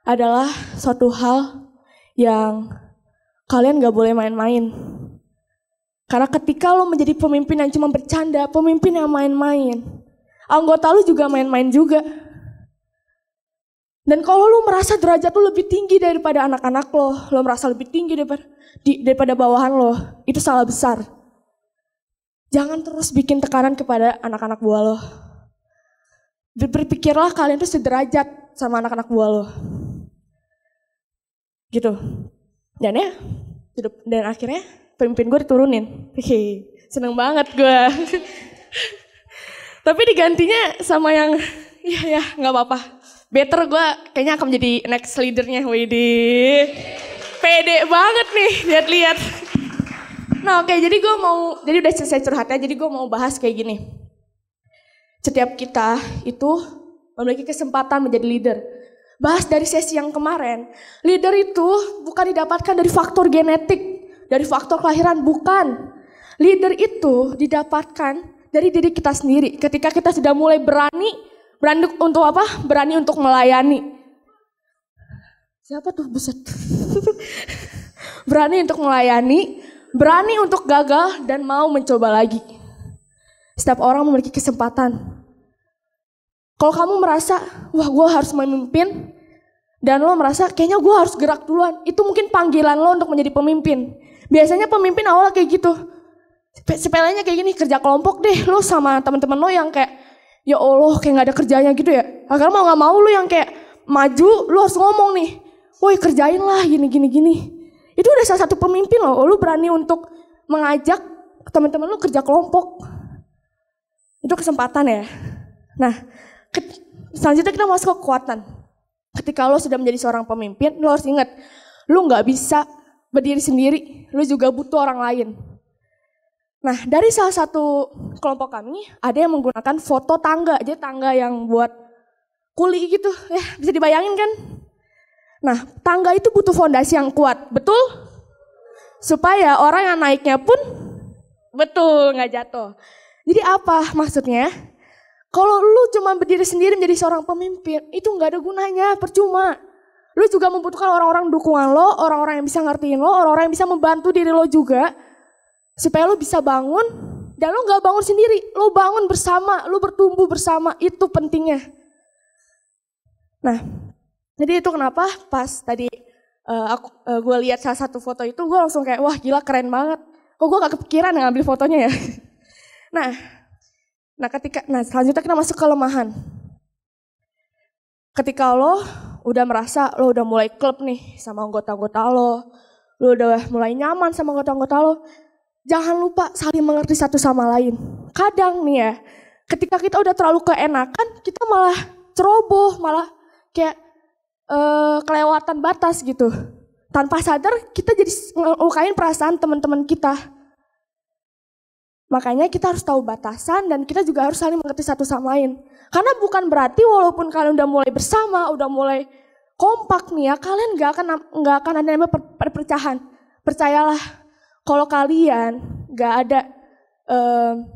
adalah suatu hal yang kalian gak boleh main-main. Karena ketika lo menjadi pemimpin yang cuma bercanda, pemimpin yang main-main, anggota lo juga main-main juga. Dan kalau lo merasa derajat lo lebih tinggi daripada anak-anak lo merasa lebih tinggi daripada bawahan lo, itu salah besar. Jangan terus bikin tekanan kepada anak-anak buah lo. Berpikirlah kalian tuh sederajat sama anak-anak buah lo. Gitu. Dan akhirnya pemimpin gue diturunin. Seneng banget gue. Tapi digantinya sama yang ya gak apa-apa. Better gue kayaknya akan menjadi next leadernya. Widih. Pede banget nih lihat-lihat. Nah oke, jadi udah selesai curhatnya, jadi gue mau bahas kayak gini. Setiap kita itu memiliki kesempatan menjadi leader. Bahas dari sesi yang kemarin, leader itu bukan didapatkan dari faktor genetik, dari faktor kelahiran, bukan. Leader itu didapatkan dari diri kita sendiri. Ketika kita sudah mulai berani untuk apa? Berani untuk melayani. Siapa tuh? Buset. Berani untuk melayani, berani untuk gagal dan mau mencoba lagi. Setiap orang memiliki kesempatan. Kalau kamu merasa, wah gue harus memimpin, dan lo merasa kayaknya gue harus gerak duluan, itu mungkin panggilan lo untuk menjadi pemimpin. Biasanya pemimpin awalnya kayak gitu. Sepelenya kayak gini, kerja kelompok deh, lo sama teman-teman lo yang kayak, ya Allah kayak gak ada kerjanya gitu ya. Agar mau gak mau lo yang kayak maju, lo harus ngomong nih, woi kerjain lah gini. Itu udah salah satu pemimpin lo berani untuk mengajak teman-teman lo kerja kelompok. Itu kesempatan ya. Nah, selanjutnya kita masuk ke kekuatan. Ketika lo sudah menjadi seorang pemimpin, lo harus ingat, lo gak bisa berdiri sendiri, lo juga butuh orang lain. Nah, dari salah satu kelompok kami, ada yang menggunakan foto tangga, jadi tangga yang buat kuli gitu, ya bisa dibayangin kan? Nah, tangga itu butuh fondasi yang kuat, betul? Supaya orang yang naiknya pun, betul, gak jatuh. Jadi apa maksudnya? Kalau lu cuma berdiri sendiri menjadi seorang pemimpin, itu gak ada gunanya, percuma. Lu juga membutuhkan orang-orang dukungan lo, orang-orang yang bisa ngertiin lo, orang-orang yang bisa membantu diri lo juga. Supaya lo bisa bangun, dan lo gak bangun sendiri, lo bangun bersama, lo bertumbuh bersama, itu pentingnya. Nah, jadi itu kenapa pas tadi gue lihat salah satu foto itu, gue langsung kayak, wah gila keren banget. Kok gue gak kepikiran ngambil fotonya ya. Nah selanjutnya kita masuk ke kelemahan. Ketika lo udah merasa lo udah mulai klub nih sama anggota-anggota lo udah mulai nyaman sama anggota-anggota lo, jangan lupa saling mengerti satu sama lain. Kadang nih ya, ketika kita udah terlalu keenakan, kita malah ceroboh, malah kayak kelewatan batas gitu. Tanpa sadar kita jadi ngelukain perasaan teman-teman kita. Makanya kita harus tahu batasan dan kita juga harus saling mengerti satu sama lain. Karena bukan berarti walaupun kalian udah mulai bersama, udah mulai kompak nih ya, kalian gak akan ada namanya perpecahan. Percayalah, kalau kalian gak ada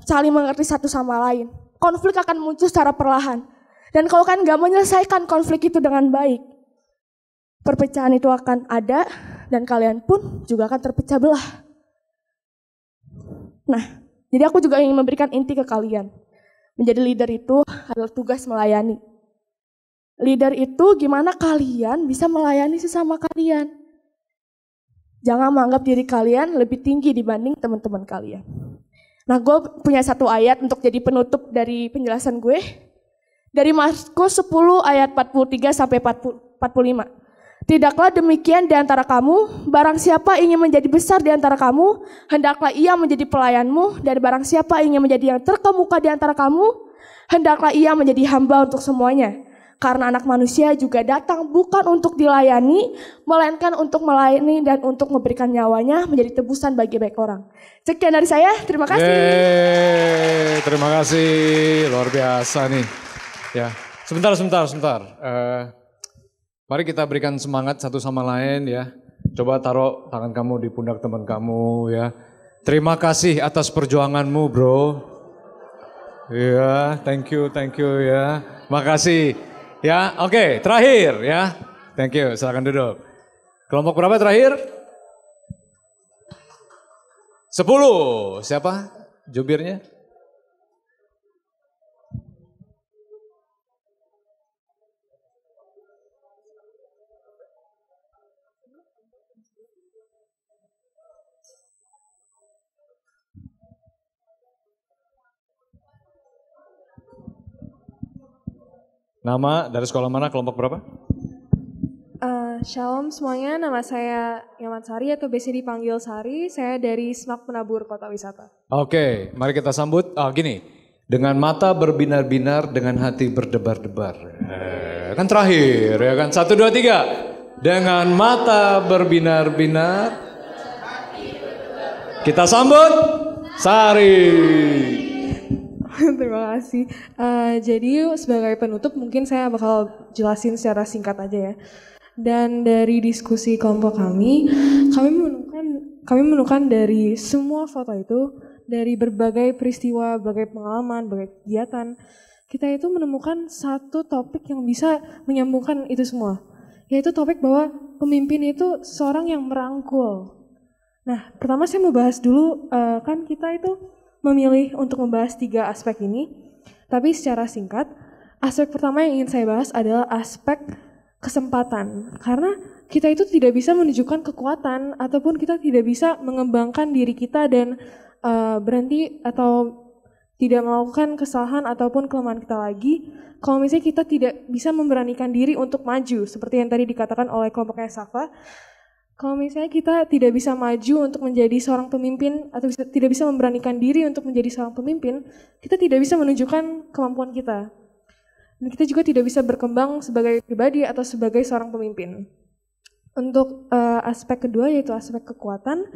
saling mengerti satu sama lain, konflik akan muncul secara perlahan. Dan kalau kalian gak menyelesaikan konflik itu dengan baik, perpecahan itu akan ada dan kalian pun juga akan terpecah belah. Nah, jadi aku juga ingin memberikan inti ke kalian. Menjadi leader itu adalah tugas melayani. Leader itu gimana kalian bisa melayani sesama kalian. Jangan menganggap diri kalian lebih tinggi dibanding teman-teman kalian. Nah, gue punya satu ayat untuk jadi penutup dari penjelasan gue. Dari Markus 10 ayat 43 sampai 45. Tidaklah demikian di antara kamu, barang siapa ingin menjadi besar di antara kamu, hendaklah ia menjadi pelayanmu, dan barang siapa ingin menjadi yang terkemuka di antara kamu, hendaklah ia menjadi hamba untuk semuanya. Karena anak manusia juga datang bukan untuk dilayani, melainkan untuk melayani dan untuk memberikan nyawanya menjadi tebusan bagi banyak orang. Sekian dari saya, terima kasih. Yeay, terima kasih, luar biasa nih. Ya, sebentar. Mari kita berikan semangat satu sama lain ya. Coba taruh tangan kamu di pundak teman kamu ya. Terima kasih atas perjuanganmu bro. Ya, thank you ya. Makasih. Ya, oke, terakhir ya. Thank you, silakan duduk. Kelompok berapa terakhir? 10. Siapa jubirnya? Nama dari sekolah mana, kelompok berapa? Shalom semuanya, nama saya Yaman Sari atau biasa dipanggil Sari. Saya dari SMAK Penabur Kota Wisata. Oke, mari kita sambut. Gini, dengan mata berbinar-binar, dengan hati berdebar-debar. Kan terakhir ya kan, 1, 2, 3. Dengan mata berbinar-binar, kita sambut Sari. Terima kasih. Jadi sebagai penutup mungkin saya bakal jelasin secara singkat aja ya. Dan dari diskusi kelompok kami menemukan dari semua foto itu, dari berbagai peristiwa, berbagai pengalaman, berbagai kegiatan, kita itu menemukan satu topik yang bisa menyambungkan itu semua. Yaitu topik bahwa pemimpin itu seorang yang merangkul. Nah, pertama saya mau bahas dulu, kan kita itu memilih untuk membahas 3 aspek ini. Tapi secara singkat, aspek pertama yang ingin saya bahas adalah aspek kesempatan. Karena kita itu tidak bisa menunjukkan kekuatan ataupun kita tidak bisa mengembangkan diri kita dan berhenti atau tidak melakukan kesalahan ataupun kelemahan kita lagi kalau misalnya kita tidak bisa memberanikan diri untuk maju seperti yang tadi dikatakan oleh kelompoknya Safa. Kalau misalnya kita tidak bisa maju untuk menjadi seorang pemimpin atau tidak bisa memberanikan diri untuk menjadi seorang pemimpin, kita tidak bisa menunjukkan kemampuan kita. Dan kita juga tidak bisa berkembang sebagai pribadi atau sebagai seorang pemimpin. Untuk aspek kedua yaitu aspek kekuatan.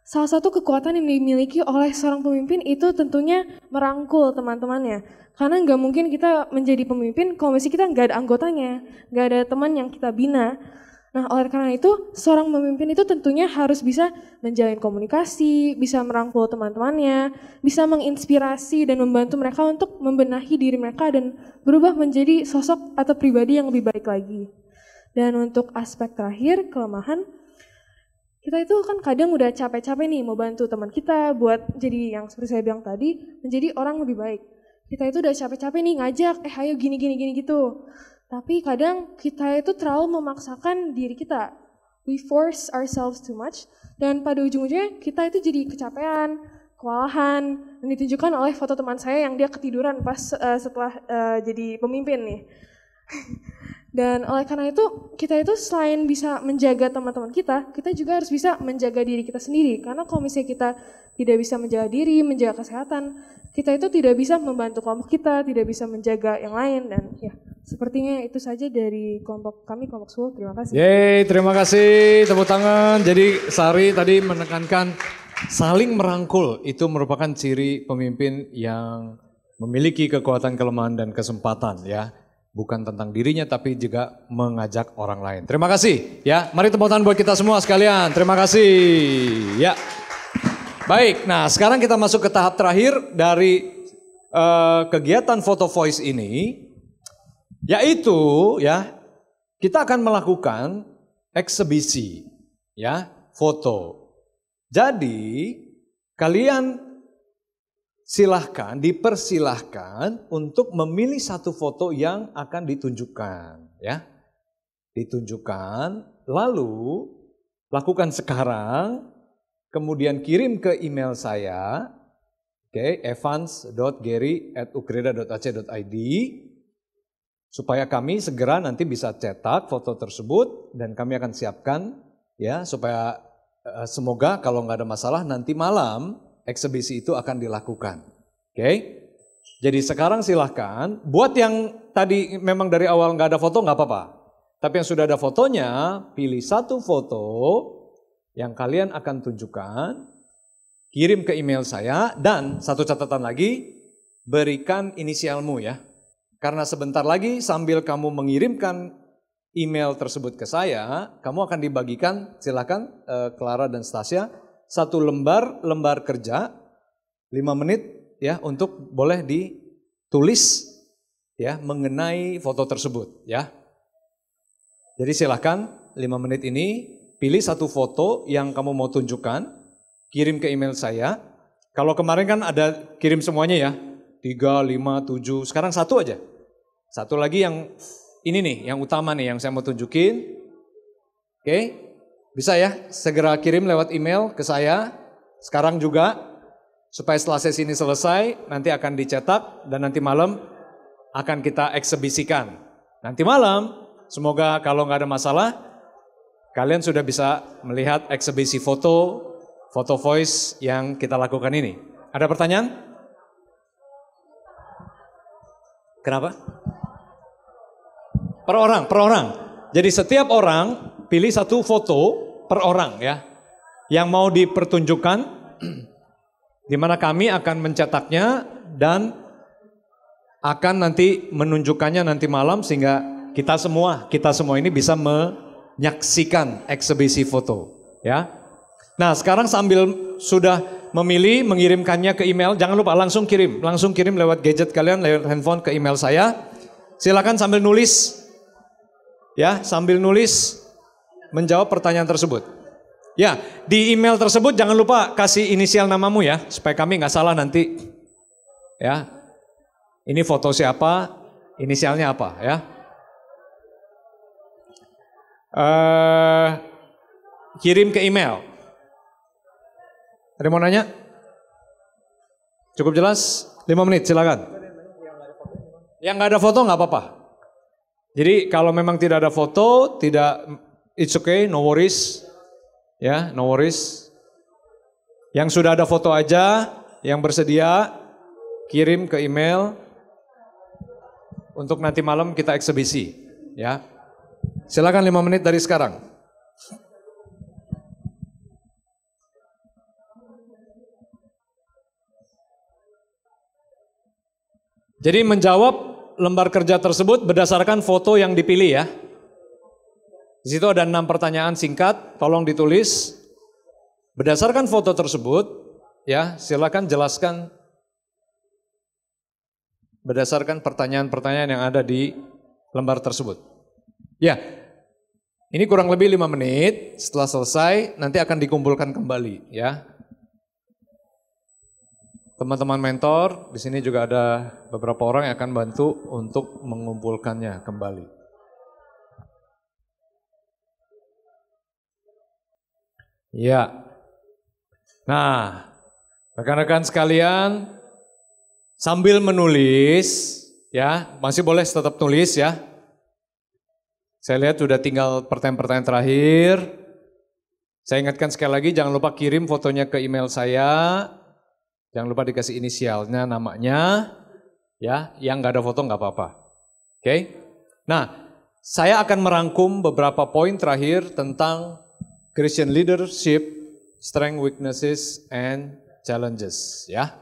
Salah satu kekuatan yang dimiliki oleh seorang pemimpin itu tentunya merangkul teman-temannya. Karena nggak mungkin kita menjadi pemimpin kalau misalnya kita nggak ada anggotanya, nggak ada teman yang kita bina. Nah, oleh karena itu, seorang pemimpin itu tentunya harus bisa menjalin komunikasi, bisa merangkul teman-temannya, bisa menginspirasi dan membantu mereka untuk membenahi diri mereka dan berubah menjadi sosok atau pribadi yang lebih baik lagi. Dan untuk aspek terakhir, kelemahan, kita itu kan kadang udah capek-capek nih mau bantu teman kita buat jadi yang seperti saya bilang tadi, menjadi orang lebih baik. Kita itu udah capek-capek nih ngajak, ayo gini gitu. Tapi kadang kita itu terlalu memaksakan diri kita. We force ourselves too much. Dan pada ujung-ujungnya kita itu jadi kecapean, kewalahan. Dan ditunjukkan oleh foto teman saya yang dia ketiduran pas setelah jadi pemimpin nih. Dan oleh karena itu kita itu selain bisa menjaga teman-teman kita juga harus bisa menjaga diri kita sendiri. Karena kalau misalnya kita tidak bisa menjaga diri, menjaga kesehatan, kita itu tidak bisa membantu kelompok kita, tidak bisa menjaga yang lain. Dan ya, sepertinya itu saja dari kelompok kami, kelompok SWO. Terima kasih. Yeay, terima kasih. Tepuk tangan. Jadi Sari tadi menekankan saling merangkul. Itu merupakan ciri pemimpin yang memiliki kekuatan, kelemahan, dan kesempatan ya. Bukan tentang dirinya tapi juga mengajak orang lain. Terima kasih ya. Mari tepuk tangan buat kita semua sekalian. Terima kasih. Ya. Baik, nah sekarang kita masuk ke tahap terakhir dari kegiatan Photo Voice ini. Yaitu ya, kita akan melakukan eksebisi ya, foto. Jadi kalian dipersilahkan untuk memilih satu foto yang akan ditunjukkan ya. Ditunjukkan, lalu lakukan sekarang, kemudian kirim ke email saya, evans.gary@ukreda.ac.id, supaya kami segera nanti bisa cetak foto tersebut dan kami akan siapkan ya, supaya semoga kalau nggak ada masalah nanti malam eksebisi itu akan dilakukan. Oke. Jadi sekarang silahkan, buat yang tadi memang dari awal nggak ada foto nggak apa-apa. Tapi yang sudah ada fotonya, pilih satu foto yang kalian akan tunjukkan, kirim ke email saya, dan satu catatan lagi, berikan inisialmu ya. Karena sebentar lagi sambil kamu mengirimkan email tersebut ke saya, kamu akan dibagikan, silakan Clara dan Stasia, satu lembar kerja 5 menit ya, untuk boleh ditulis ya mengenai foto tersebut ya. Jadi silakan 5 menit ini pilih satu foto yang kamu mau tunjukkan, kirim ke email saya. Kalau kemarin kan ada kirim semuanya ya, 3, 5, 7, sekarang satu aja. Satu lagi yang ini nih, yang utama nih yang saya mau tunjukin. Oke, bisa ya segera kirim lewat email ke saya sekarang juga. Supaya setelah sesi ini selesai, nanti akan dicetak dan nanti malam akan kita eksebisikan. Nanti malam, semoga kalau nggak ada masalah, kalian sudah bisa melihat eksebisi foto voice yang kita lakukan ini. Ada pertanyaan? Kenapa? Per orang. Jadi setiap orang pilih satu foto per orang ya, yang mau dipertunjukkan, di mana kami akan mencetaknya dan akan nanti menunjukkannya nanti malam sehingga kita semua ini bisa menyaksikan eksebisi foto ya. Nah sekarang sambil sudah memilih mengirimkannya ke email, jangan lupa langsung kirim lewat gadget kalian, lewat handphone ke email saya. Silakan sambil nulis ya, sambil nulis menjawab pertanyaan tersebut. Ya, di email tersebut jangan lupa kasih inisial namamu ya, supaya kami nggak salah nanti. Ya, ini foto siapa, inisialnya apa ya. Kirim ke email. Ada mau nanya? Cukup jelas? 5 menit silakan. Yang nggak ada foto nggak apa-apa. Jadi kalau memang tidak ada foto, it's okay, no worries. Ya, no worries. Yang sudah ada foto aja, yang bersedia kirim ke email untuk nanti malam kita eksebisi. Ya, silakan 5 menit dari sekarang. Jadi menjawab lembar kerja tersebut berdasarkan foto yang dipilih ya. Di situ ada 6 pertanyaan singkat, tolong ditulis. Berdasarkan foto tersebut, ya silakan jelaskan berdasarkan pertanyaan-pertanyaan yang ada di lembar tersebut. Ya, ini kurang lebih 5 menit. Setelah selesai, nanti akan dikumpulkan kembali, ya. Teman-teman mentor, di sini juga ada beberapa orang yang akan bantu untuk mengumpulkannya kembali. Ya. Nah, rekan-rekan sekalian, sambil menulis, ya, masih boleh tetap tulis ya. Saya lihat sudah tinggal pertanyaan-pertanyaan terakhir. Saya ingatkan sekali lagi, jangan lupa kirim fotonya ke email saya. Jangan lupa dikasih inisialnya, namanya, ya. Yang nggak ada foto nggak apa-apa. Oke? Nah, saya akan merangkum beberapa poin terakhir tentang Christian leadership, strength, weaknesses, and challenges. Ya,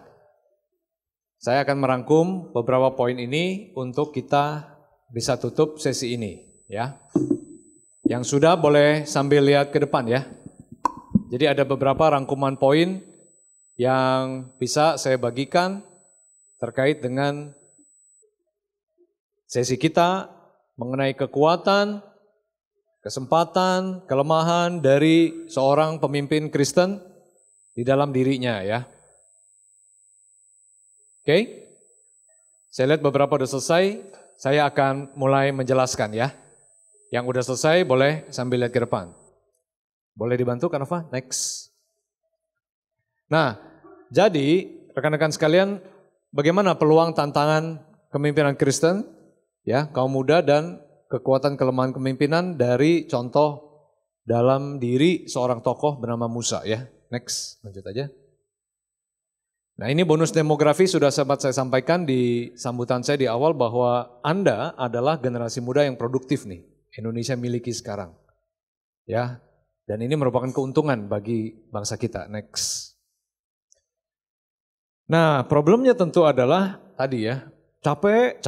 saya akan merangkum beberapa poin ini untuk kita bisa tutup sesi ini. Ya, yang sudah boleh sambil lihat ke depan ya. Jadi ada beberapa rangkuman poin yang bisa saya bagikan terkait dengan sesi kita mengenai kekuatan, kesempatan, kelemahan dari seorang pemimpin Kristen di dalam dirinya ya. Oke, saya lihat beberapa udah selesai, saya akan mulai menjelaskan ya. Yang udah selesai boleh sambil lihat ke depan. Boleh dibantu Kanova? Next. Nah, jadi rekan-rekan sekalian, bagaimana peluang tantangan kepemimpinan Kristen, ya, kaum muda dan kekuatan kelemahan kepemimpinan dari contoh dalam diri seorang tokoh bernama Musa ya. Next, lanjut aja. Nah ini bonus demografi sudah sempat saya sampaikan di sambutan saya di awal bahwa Anda adalah generasi muda yang produktif nih. Indonesia miliki sekarang. Ya, dan ini merupakan keuntungan bagi bangsa kita. Next. Nah, problemnya tentu adalah tadi ya, capek.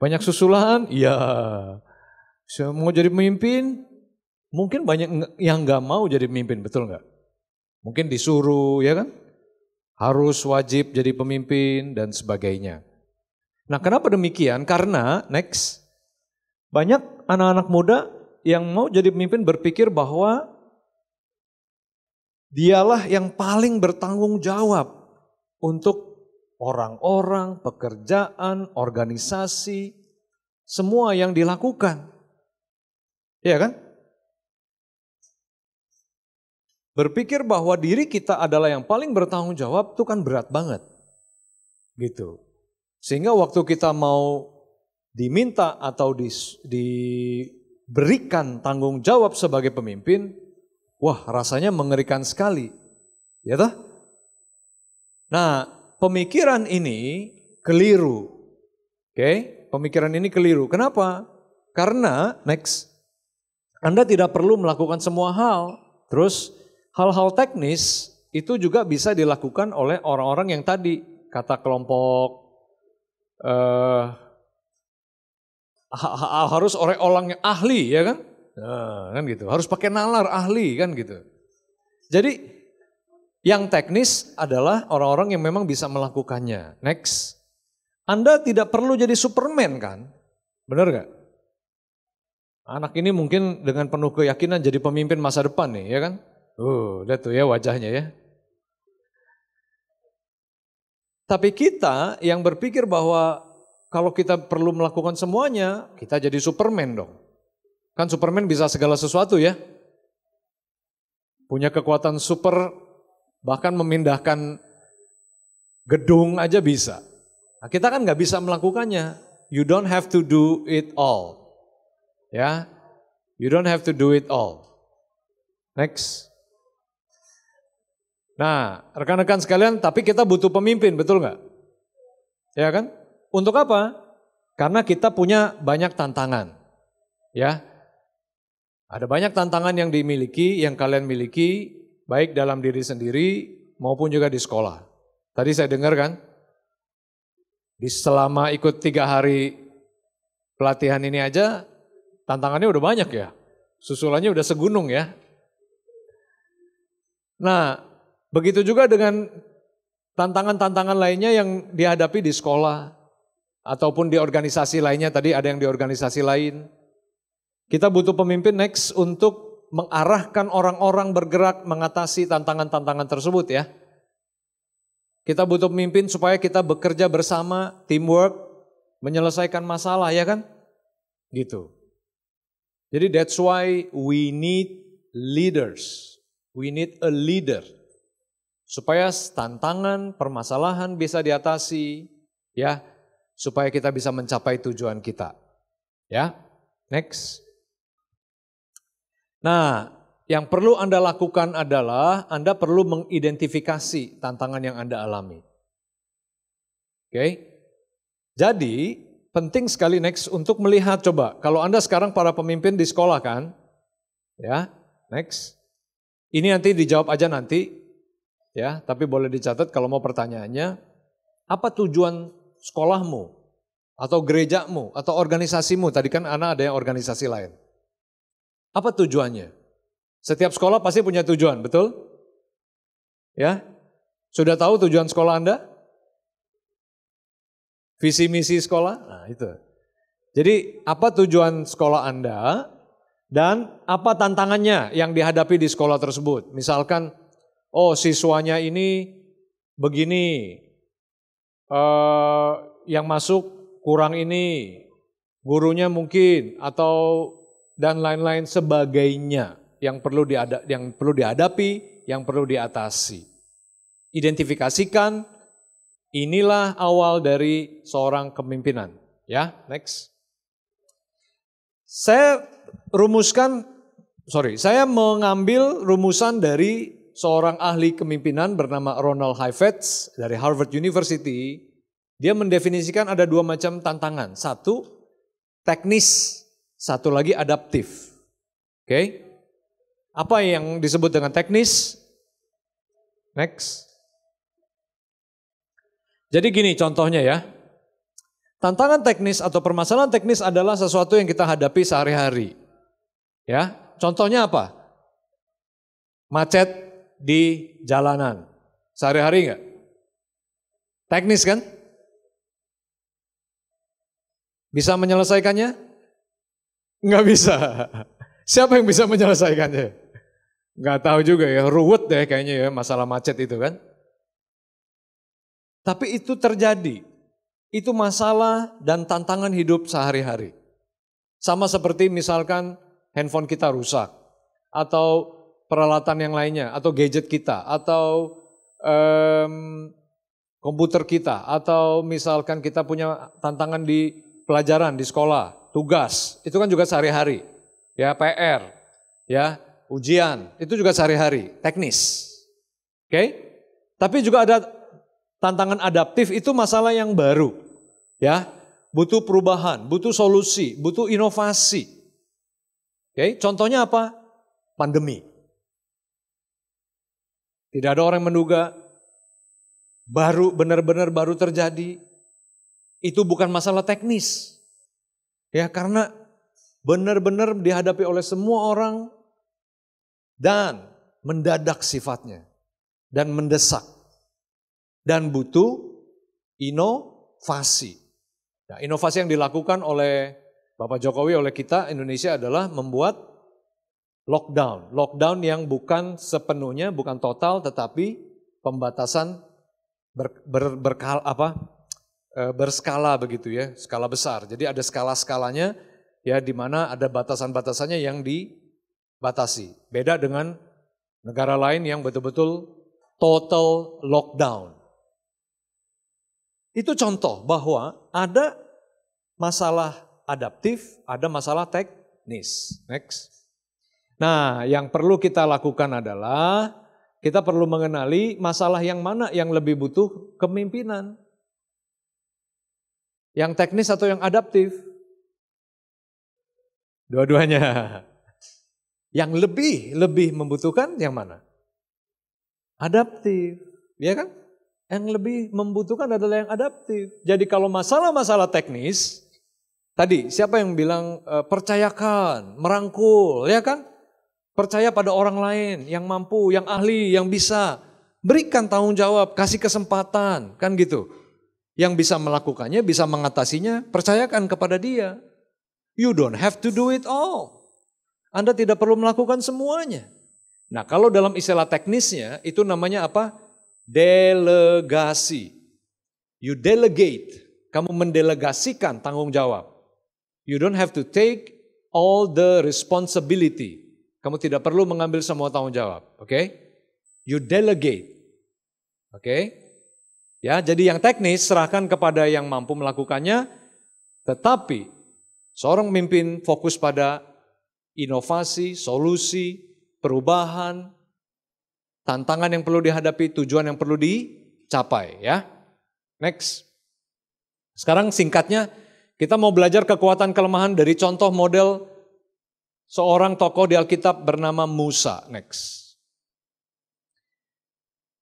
Banyak susulan, iya. Mau jadi pemimpin, mungkin banyak yang nggak mau jadi pemimpin, betul nggak? Mungkin disuruh, ya kan? Harus wajib jadi pemimpin dan sebagainya. Nah, kenapa demikian? Karena next, banyak anak-anak muda yang mau jadi pemimpin berpikir bahwa Dialah yang paling bertanggung jawab untuk orang-orang, pekerjaan, organisasi, semua yang dilakukan. Iya kan? Berpikir bahwa diri kita adalah yang paling bertanggung jawab itu kan berat banget. Gitu. Sehingga waktu kita mau diminta atau diberikan tanggung jawab sebagai pemimpin, wah rasanya mengerikan sekali. Ya toh? Nah, pemikiran ini keliru. Oke, pemikiran ini keliru. Kenapa? Karena next, Anda tidak perlu melakukan semua hal. Terus hal-hal teknis itu juga bisa dilakukan oleh orang-orang yang tadi kata kelompok harus orang yang ahli, ya kan? Nah, kan gitu. Harus pakai nalar ahli kan gitu. Jadi yang teknis adalah orang-orang yang memang bisa melakukannya. Next, Anda tidak perlu jadi Superman kan? Benar gak? Anak ini mungkin dengan penuh keyakinan jadi pemimpin masa depan nih, ya kan? Lihat tuh ya wajahnya ya. Tapi kita yang berpikir bahwa kalau kita perlu melakukan semuanya, kita jadi Superman dong. Kan Superman bisa segala sesuatu ya. Punya kekuatan super, bahkan memindahkan gedung aja bisa. Nah, kita kan nggak bisa melakukannya. You don't have to do it all. Ya, you don't have to do it all. Next. Nah, rekan-rekan sekalian, tapi kita butuh pemimpin, betul nggak? Ya kan? Untuk apa? Karena kita punya banyak tantangan. Ya, ada banyak tantangan yang dimiliki, yang kalian miliki, baik dalam diri sendiri maupun juga di sekolah. Tadi saya dengar kan, selama ikut 3 hari pelatihan ini aja, tantangannya udah banyak ya. Susulannya udah segunung ya. Nah, begitu juga dengan tantangan-tantangan lainnya yang dihadapi di sekolah ataupun di organisasi lainnya. Tadi ada yang di organisasi lain. Kita butuh pemimpin next untuk mengarahkan orang-orang bergerak mengatasi tantangan-tantangan tersebut ya. Kita butuh pemimpin supaya kita bekerja bersama, teamwork, menyelesaikan masalah ya kan? Gitu. Jadi that's why we need leaders. We need a leader. Supaya tantangan, permasalahan bisa diatasi, ya, supaya kita bisa mencapai tujuan kita. Ya, next. Nah, yang perlu Anda lakukan adalah Anda perlu mengidentifikasi tantangan yang Anda alami. Oke, jadi penting sekali next untuk melihat coba, kalau Anda sekarang para pemimpin di sekolah kan, ya, next. Ini nanti dijawab aja nanti. Ya, tapi boleh dicatat kalau mau pertanyaannya, apa tujuan sekolahmu atau gerejamu atau organisasimu? Tadi kan anak ada yang organisasi lain. Apa tujuannya? Setiap sekolah pasti punya tujuan, betul? Ya, sudah tahu tujuan sekolah Anda? Visi misi sekolah? Nah itu. Jadi apa tujuan sekolah Anda dan apa tantangannya yang dihadapi di sekolah tersebut? Misalkan, oh siswanya ini begini, yang masuk kurang ini, gurunya mungkin, atau dan lain-lain sebagainya yang perlu dihadapi, yang perlu diatasi. Identifikasikan, inilah awal dari seorang kepemimpinan. Ya, next. Saya mengambil rumusan dari seorang ahli kepemimpinan bernama Ronald Heifetz dari Harvard University. Dia mendefinisikan ada 2 macam tantangan. Satu, teknis. Satu lagi adaptif. Oke. Apa yang disebut dengan teknis? Next. Jadi gini contohnya ya. Tantangan teknis atau permasalahan teknis adalah sesuatu yang kita hadapi sehari-hari. Ya, contohnya apa? Macet di jalanan. Sehari-hari enggak? Teknis kan? Bisa menyelesaikannya? Enggak bisa. Siapa yang bisa menyelesaikannya? Nggak tahu juga ya, ruwet deh kayaknya ya masalah macet itu kan. Tapi itu terjadi. Itu masalah dan tantangan hidup sehari-hari. Sama seperti misalkan handphone kita rusak. Atau peralatan yang lainnya. Atau gadget kita. Atau komputer kita. Atau misalkan kita punya tantangan di pelajaran, di sekolah. Tugas. Itu kan juga sehari-hari. Ya, PR. Ya, ujian. Itu juga sehari-hari. Teknis. Oke? Tapi juga ada tantangan adaptif, itu masalah yang baru, ya, butuh perubahan, butuh solusi, butuh inovasi. Oke, contohnya apa? Pandemi. Tidak ada orang yang menduga, benar-benar baru terjadi. Itu bukan masalah teknis, ya, karena benar-benar dihadapi oleh semua orang dan mendadak sifatnya dan mendesak. Dan butuh inovasi. Nah, inovasi yang dilakukan oleh Bapak Jokowi, oleh kita Indonesia adalah membuat lockdown. Lockdown yang bukan sepenuhnya, bukan total, tetapi pembatasan berskala begitu ya, skala besar. Jadi ada skala-skalanya ya, di mana ada batasan-batasannya yang dibatasi. Beda dengan negara lain yang betul-betul total lockdown. Itu contoh bahwa ada masalah adaptif, ada masalah teknis. Next. Nah, yang perlu kita lakukan adalah kita perlu mengenali masalah yang mana yang lebih butuh kepemimpinan. Yang teknis atau yang adaptif? Dua-duanya. Yang lebih membutuhkan yang mana? Adaptif, ya kan? Yang lebih membutuhkan adalah yang adaptif. Jadi kalau masalah-masalah teknis, tadi siapa yang bilang percayakan, merangkul, ya kan? Percaya pada orang lain yang mampu, yang ahli, yang bisa. Berikan tanggung jawab, kasih kesempatan, kan gitu. Yang bisa melakukannya, bisa mengatasinya, percayakan kepada dia. You don't have to do it all. Anda tidak perlu melakukan semuanya. Nah, kalau dalam istilah teknisnya itu namanya apa? Delegasi. You delegate. Kamu mendelegasikan tanggung jawab. You don't have to take all the responsibility. Kamu tidak perlu mengambil semua tanggung jawab. Oke? You delegate. Oke? Ya, jadi yang teknis serahkan kepada yang mampu melakukannya. Tetapi seorang pemimpin fokus pada inovasi, solusi, perubahan, tantangan yang perlu dihadapi, tujuan yang perlu dicapai, ya. Next. Sekarang singkatnya, kita mau belajar kekuatan kelemahan dari contoh model seorang tokoh di Alkitab bernama Musa. Next.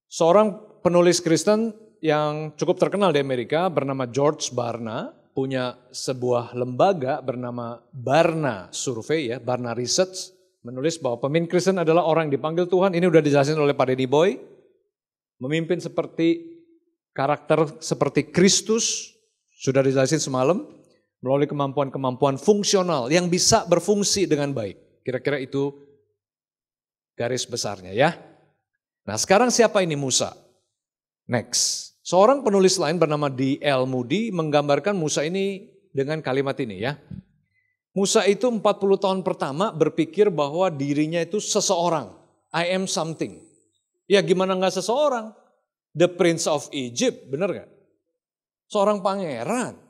Seorang penulis Kristen yang cukup terkenal di Amerika bernama George Barna, punya sebuah lembaga bernama Barna Survey, ya, Barna Research, menulis bahwa pemimpin Kristen adalah orang yang dipanggil Tuhan. Ini udah dijelasin oleh Pak Denny Boy. Memimpin seperti karakter seperti Kristus, sudah dijelasin semalam, melalui kemampuan-kemampuan fungsional yang bisa berfungsi dengan baik. Kira-kira itu garis besarnya, ya. Nah, sekarang siapa ini Musa? Next. Seorang penulis lain bernama D.L. Moody menggambarkan Musa ini dengan kalimat ini, ya. Musa itu 40 tahun pertama berpikir bahwa dirinya itu seseorang. I am something. Ya gimana gak seseorang? The Prince of Egypt, bener gak? Seorang pangeran.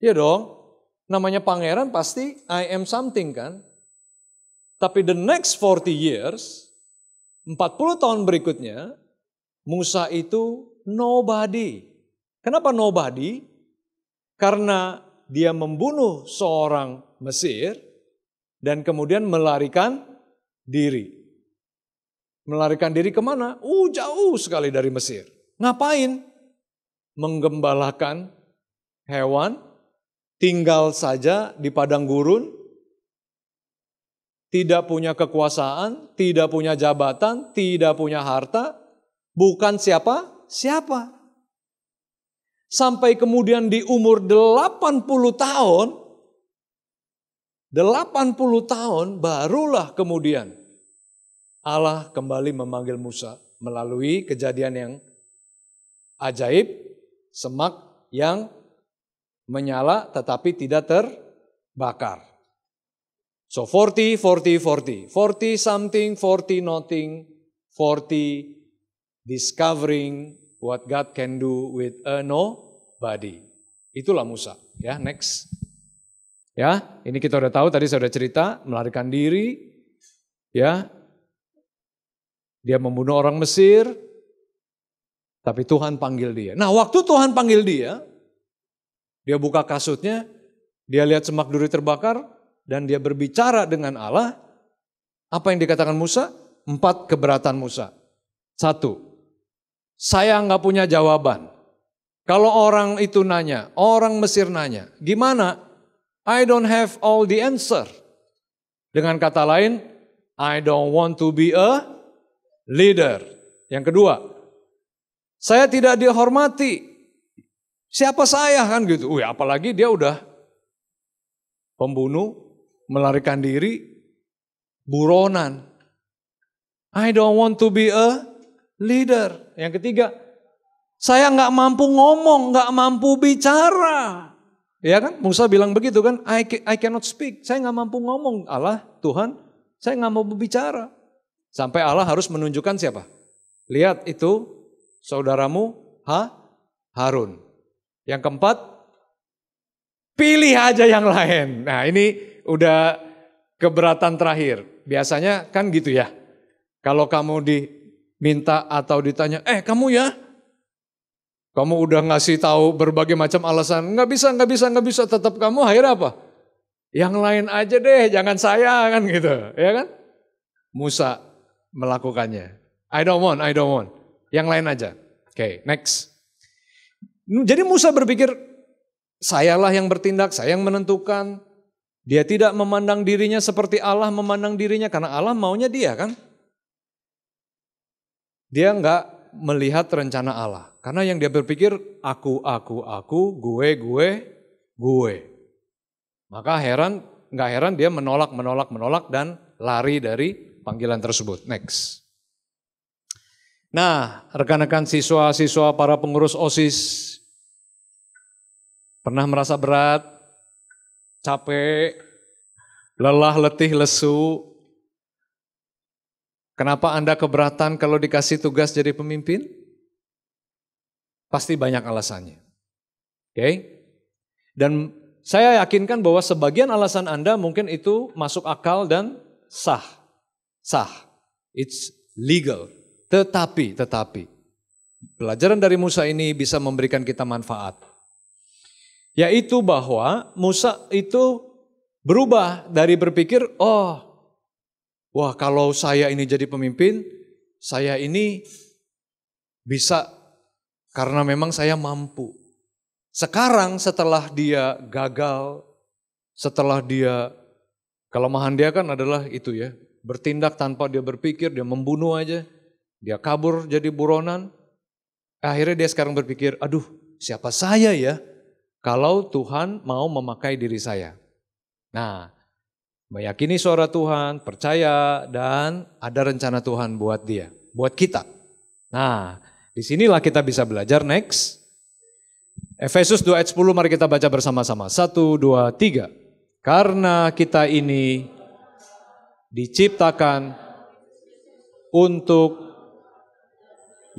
Ya dong, namanya pangeran pasti I am something kan? Tapi the next 40 years, 40 tahun berikutnya, Musa itu nobody. Kenapa nobody? Karena dia membunuh seorang Mesir dan kemudian melarikan diri. Melarikan diri kemana? Jauh sekali dari Mesir. Ngapain? Menggembalakan hewan, tinggal saja di padang gurun, tidak punya kekuasaan, tidak punya jabatan, tidak punya harta, bukan siapa-siapa. Sampai kemudian di umur 80 tahun barulah kemudian Allah kembali memanggil Musa melalui kejadian yang ajaib, semak yang menyala tetapi tidak terbakar. So 40, 40, 40. 40 something, 40 nothing, 40 discovering what God can do with a nobody. Itulah Musa. Ya, next. Ya, ini kita udah tahu, tadi saya udah cerita, melarikan diri. Ya, dia membunuh orang Mesir, tapi Tuhan panggil dia. Nah, waktu Tuhan panggil dia buka kasutnya, dia lihat semak duri terbakar, dan dia berbicara dengan Allah. Apa yang dikatakan Musa? 4 keberatan Musa. 1, saya nggak punya jawaban. Kalau orang itu nanya, orang Mesir nanya, gimana? I don't have all the answer. Dengan kata lain, I don't want to be a leader. Yang kedua, saya tidak dihormati. Siapa saya kan gitu. Apalagi dia udah pembunuh, melarikan diri, buronan. I don't want to be a leader. Yang ketiga, saya nggak mampu ngomong, nggak mampu bicara. Ya kan? Musa bilang begitu kan? I cannot speak. Saya nggak mampu ngomong. Allah, Tuhan, saya nggak mau berbicara. Sampai Allah harus menunjukkan siapa? Lihat itu saudaramu Harun. Yang keempat, pilih aja yang lain. Nah, ini udah keberatan terakhir. Biasanya kan gitu ya. Kalau kamu diminta atau ditanya, kamu ya? Kamu udah ngasih tahu berbagai macam alasan. Nggak bisa. Tetap kamu akhirnya apa? Yang lain aja deh, jangan saya kan gitu. Ya kan? Musa melakukannya. I don't want. Yang lain aja. Oke, next. Jadi Musa berpikir, sayalah yang bertindak, saya yang menentukan. Dia tidak memandang dirinya seperti Allah memandang dirinya, karena Allah maunya dia kan. Dia nggak melihat rencana Allah. Karena yang dia berpikir, aku, gue. Maka nggak heran dia menolak dan lari dari panggilan tersebut. Next. Nah, rekan-rekan siswa-siswa para pengurus OSIS, pernah merasa berat, capek, lelah, letih, lesu? Kenapa Anda keberatan kalau dikasih tugas jadi pemimpin? Pasti banyak alasannya. Oke? Dan saya yakinkan bahwa sebagian alasan Anda mungkin itu masuk akal dan sah. It's legal. Tetapi, pelajaran dari Musa ini bisa memberikan kita manfaat. Yaitu bahwa Musa itu berubah dari berpikir, wah kalau saya ini jadi pemimpin, saya ini bisa karena memang saya mampu. Sekarang setelah dia gagal, setelah dia, kelemahan dia kan adalah itu ya, bertindak tanpa dia berpikir, dia membunuh aja, dia kabur jadi buronan. Akhirnya dia sekarang berpikir, aduh siapa saya ya kalau Tuhan mau memakai diri saya. Nah, meyakini suara Tuhan, percaya, dan ada rencana Tuhan buat dia, buat kita. Nah, disinilah kita bisa belajar. Next. Efesus 2 ayat 10, mari kita baca bersama-sama. 1, 2, 3. Karena kita ini diciptakan untuk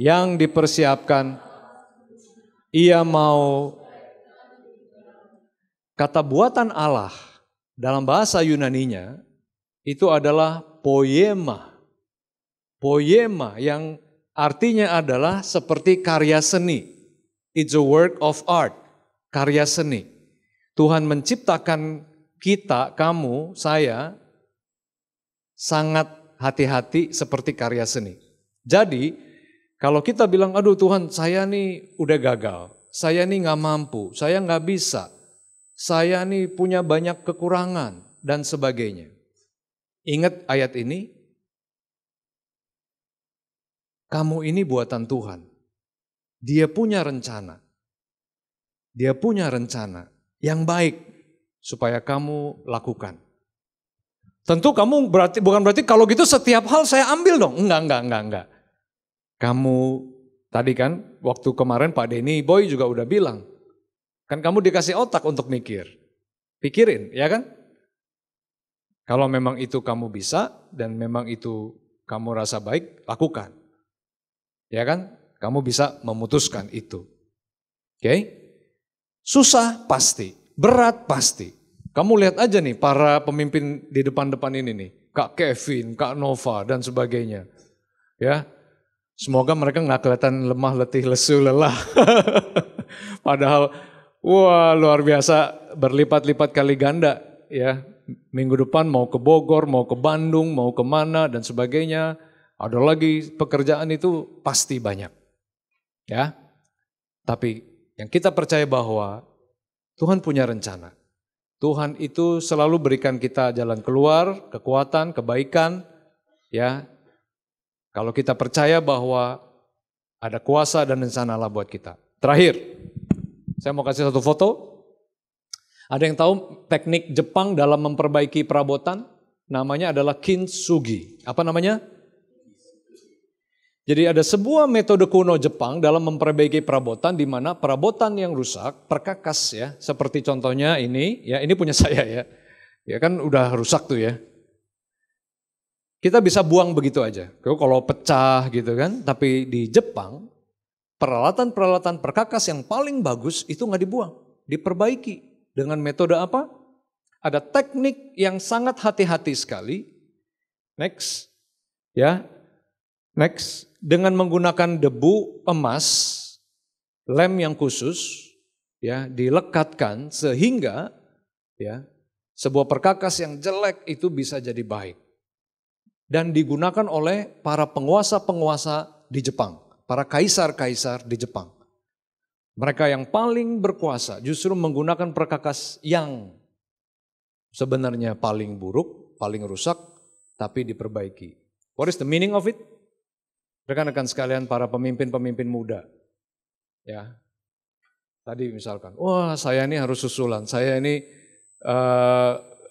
yang dipersiapkan, ia mau, kata buatan Allah dalam bahasa Yunaninya itu adalah poiema. Poiema yang artinya adalah seperti karya seni. It's a work of art, karya seni. Tuhan menciptakan kita, kamu, saya, sangat hati-hati seperti karya seni. Jadi, kalau kita bilang, aduh Tuhan saya nih udah gagal, saya nih gak mampu, saya gak bisa, saya nih punya banyak kekurangan, dan sebagainya. Ingat ayat ini, kamu ini buatan Tuhan. Dia punya rencana. Dia punya rencana yang baik supaya kamu lakukan. Tentu kamu bukan berarti kalau gitu setiap hal saya ambil dong. Enggak. Kamu tadi kan waktu kemarin Pak Denny Boy juga udah bilang. Kan kamu dikasih otak untuk mikir. Pikirin, ya kan? Kalau memang itu kamu bisa dan memang itu kamu rasa baik, lakukan. Ya kan? Kamu bisa memutuskan itu. Oke? Susah pasti, berat pasti. Kamu lihat aja nih para pemimpin di depan-depan ini nih. Kak Kevin, Kak Nova dan sebagainya. Ya, semoga mereka nggak kelihatan lemah, letih, lesu, lelah. Padahal, wah luar biasa berlipat-lipat kali ganda. Ya, minggu depan mau ke Bogor, mau ke Bandung, mau kemana dan sebagainya. Ada lagi pekerjaan itu pasti banyak. Ya, tapi yang kita percaya bahwa Tuhan punya rencana. Tuhan itu selalu berikan kita jalan keluar, kekuatan, kebaikan. Ya, kalau kita percaya bahwa ada kuasa dan rencana Allah buat kita. Terakhir, saya mau kasih satu foto. Ada yang tahu teknik Jepang dalam memperbaiki perabotan? Namanya adalah kintsugi. Apa namanya? Jadi ada sebuah metode kuno Jepang dalam memperbaiki perabotan di mana perabotan yang rusak, perkakas ya, seperti contohnya ini, ya ini punya saya ya. Ya kan udah rusak tuh ya. Kita bisa buang begitu aja. Kalau pecah gitu kan, tapi di Jepang peralatan-peralatan perkakas yang paling bagus itu nggak dibuang, diperbaiki dengan metode apa? Ada teknik yang sangat hati-hati sekali. Next. Ya. Next, dengan menggunakan debu emas, lem yang khusus, ya dilekatkan sehingga ya sebuah perkakas yang jelek itu bisa jadi baik. Dan digunakan oleh para penguasa-penguasa di Jepang, para kaisar-kaisar di Jepang. Mereka yang paling berkuasa justru menggunakan perkakas yang sebenarnya paling buruk, paling rusak, tapi diperbaiki. What is the meaning of it? Rekan-rekan sekalian, para pemimpin-pemimpin muda, ya, tadi misalkan, wah saya ini harus susulan, saya ini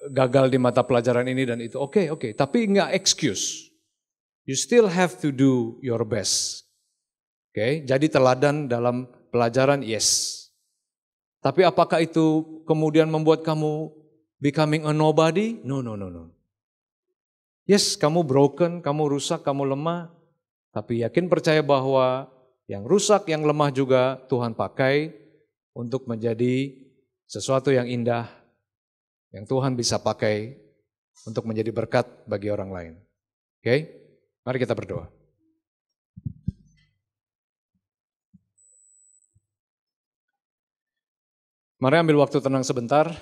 gagal di mata pelajaran ini dan itu, oke, tapi nggak excuse, you still have to do your best, oke, jadi teladan dalam pelajaran, yes, tapi apakah itu kemudian membuat kamu becoming a nobody? No. Yes, kamu broken, kamu rusak, kamu lemah. Tapi yakin percaya bahwa yang rusak, yang lemah juga Tuhan pakai untuk menjadi sesuatu yang indah, yang Tuhan bisa pakai untuk menjadi berkat bagi orang lain. Oke? Mari kita berdoa. Mari ambil waktu tenang sebentar.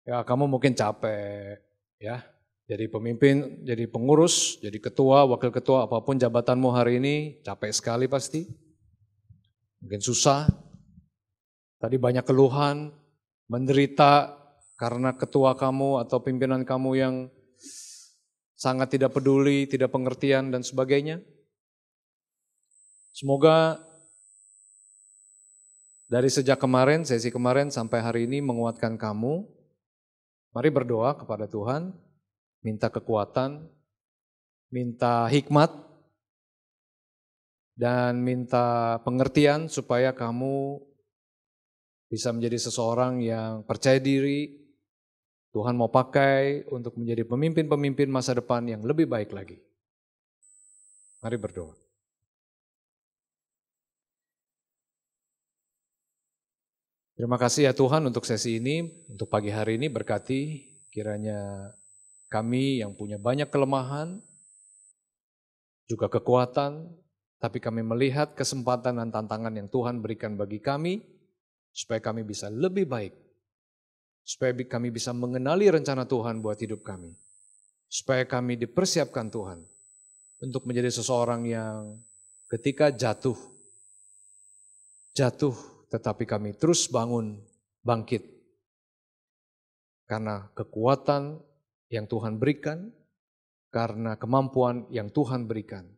Ya, kamu mungkin capek, ya. Jadi pemimpin, jadi pengurus, jadi ketua, wakil ketua, apapun jabatanmu hari ini, capek sekali pasti. Mungkin susah. Tadi banyak keluhan, menderita karena ketua kamu atau pimpinan kamu yang sangat tidak peduli, tidak pengertian dan sebagainya. Semoga dari sejak kemarin, sesi kemarin sampai hari ini menguatkan kamu. Mari berdoa kepada Tuhan. Minta kekuatan, minta hikmat, dan minta pengertian supaya kamu bisa menjadi seseorang yang percaya diri. Tuhan mau pakai untuk menjadi pemimpin-pemimpin masa depan yang lebih baik lagi. Mari berdoa. Terima kasih ya Tuhan untuk sesi ini, untuk pagi hari ini berkati kiranya kami yang punya banyak kelemahan, juga kekuatan, tapi kami melihat kesempatan dan tantangan yang Tuhan berikan bagi kami, supaya kami bisa lebih baik, supaya kami bisa mengenali rencana Tuhan buat hidup kami, supaya kami dipersiapkan Tuhan untuk menjadi seseorang yang ketika jatuh tetapi kami terus bangun, bangkit, karena kekuatan yang Tuhan berikan, karena kemampuan yang Tuhan berikan.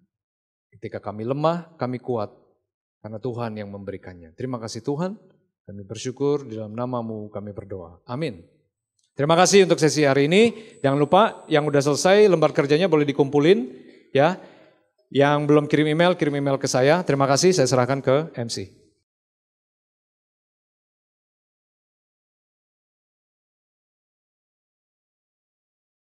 Ketika kami lemah, kami kuat, karena Tuhan yang memberikannya. Terima kasih Tuhan, kami bersyukur di dalam nama-Mu kami berdoa. Amin. Terima kasih untuk sesi hari ini. Jangan lupa yang udah selesai lembar kerjanya boleh dikumpulin ya. Yang belum kirim email ke saya. Terima kasih, saya serahkan ke MC.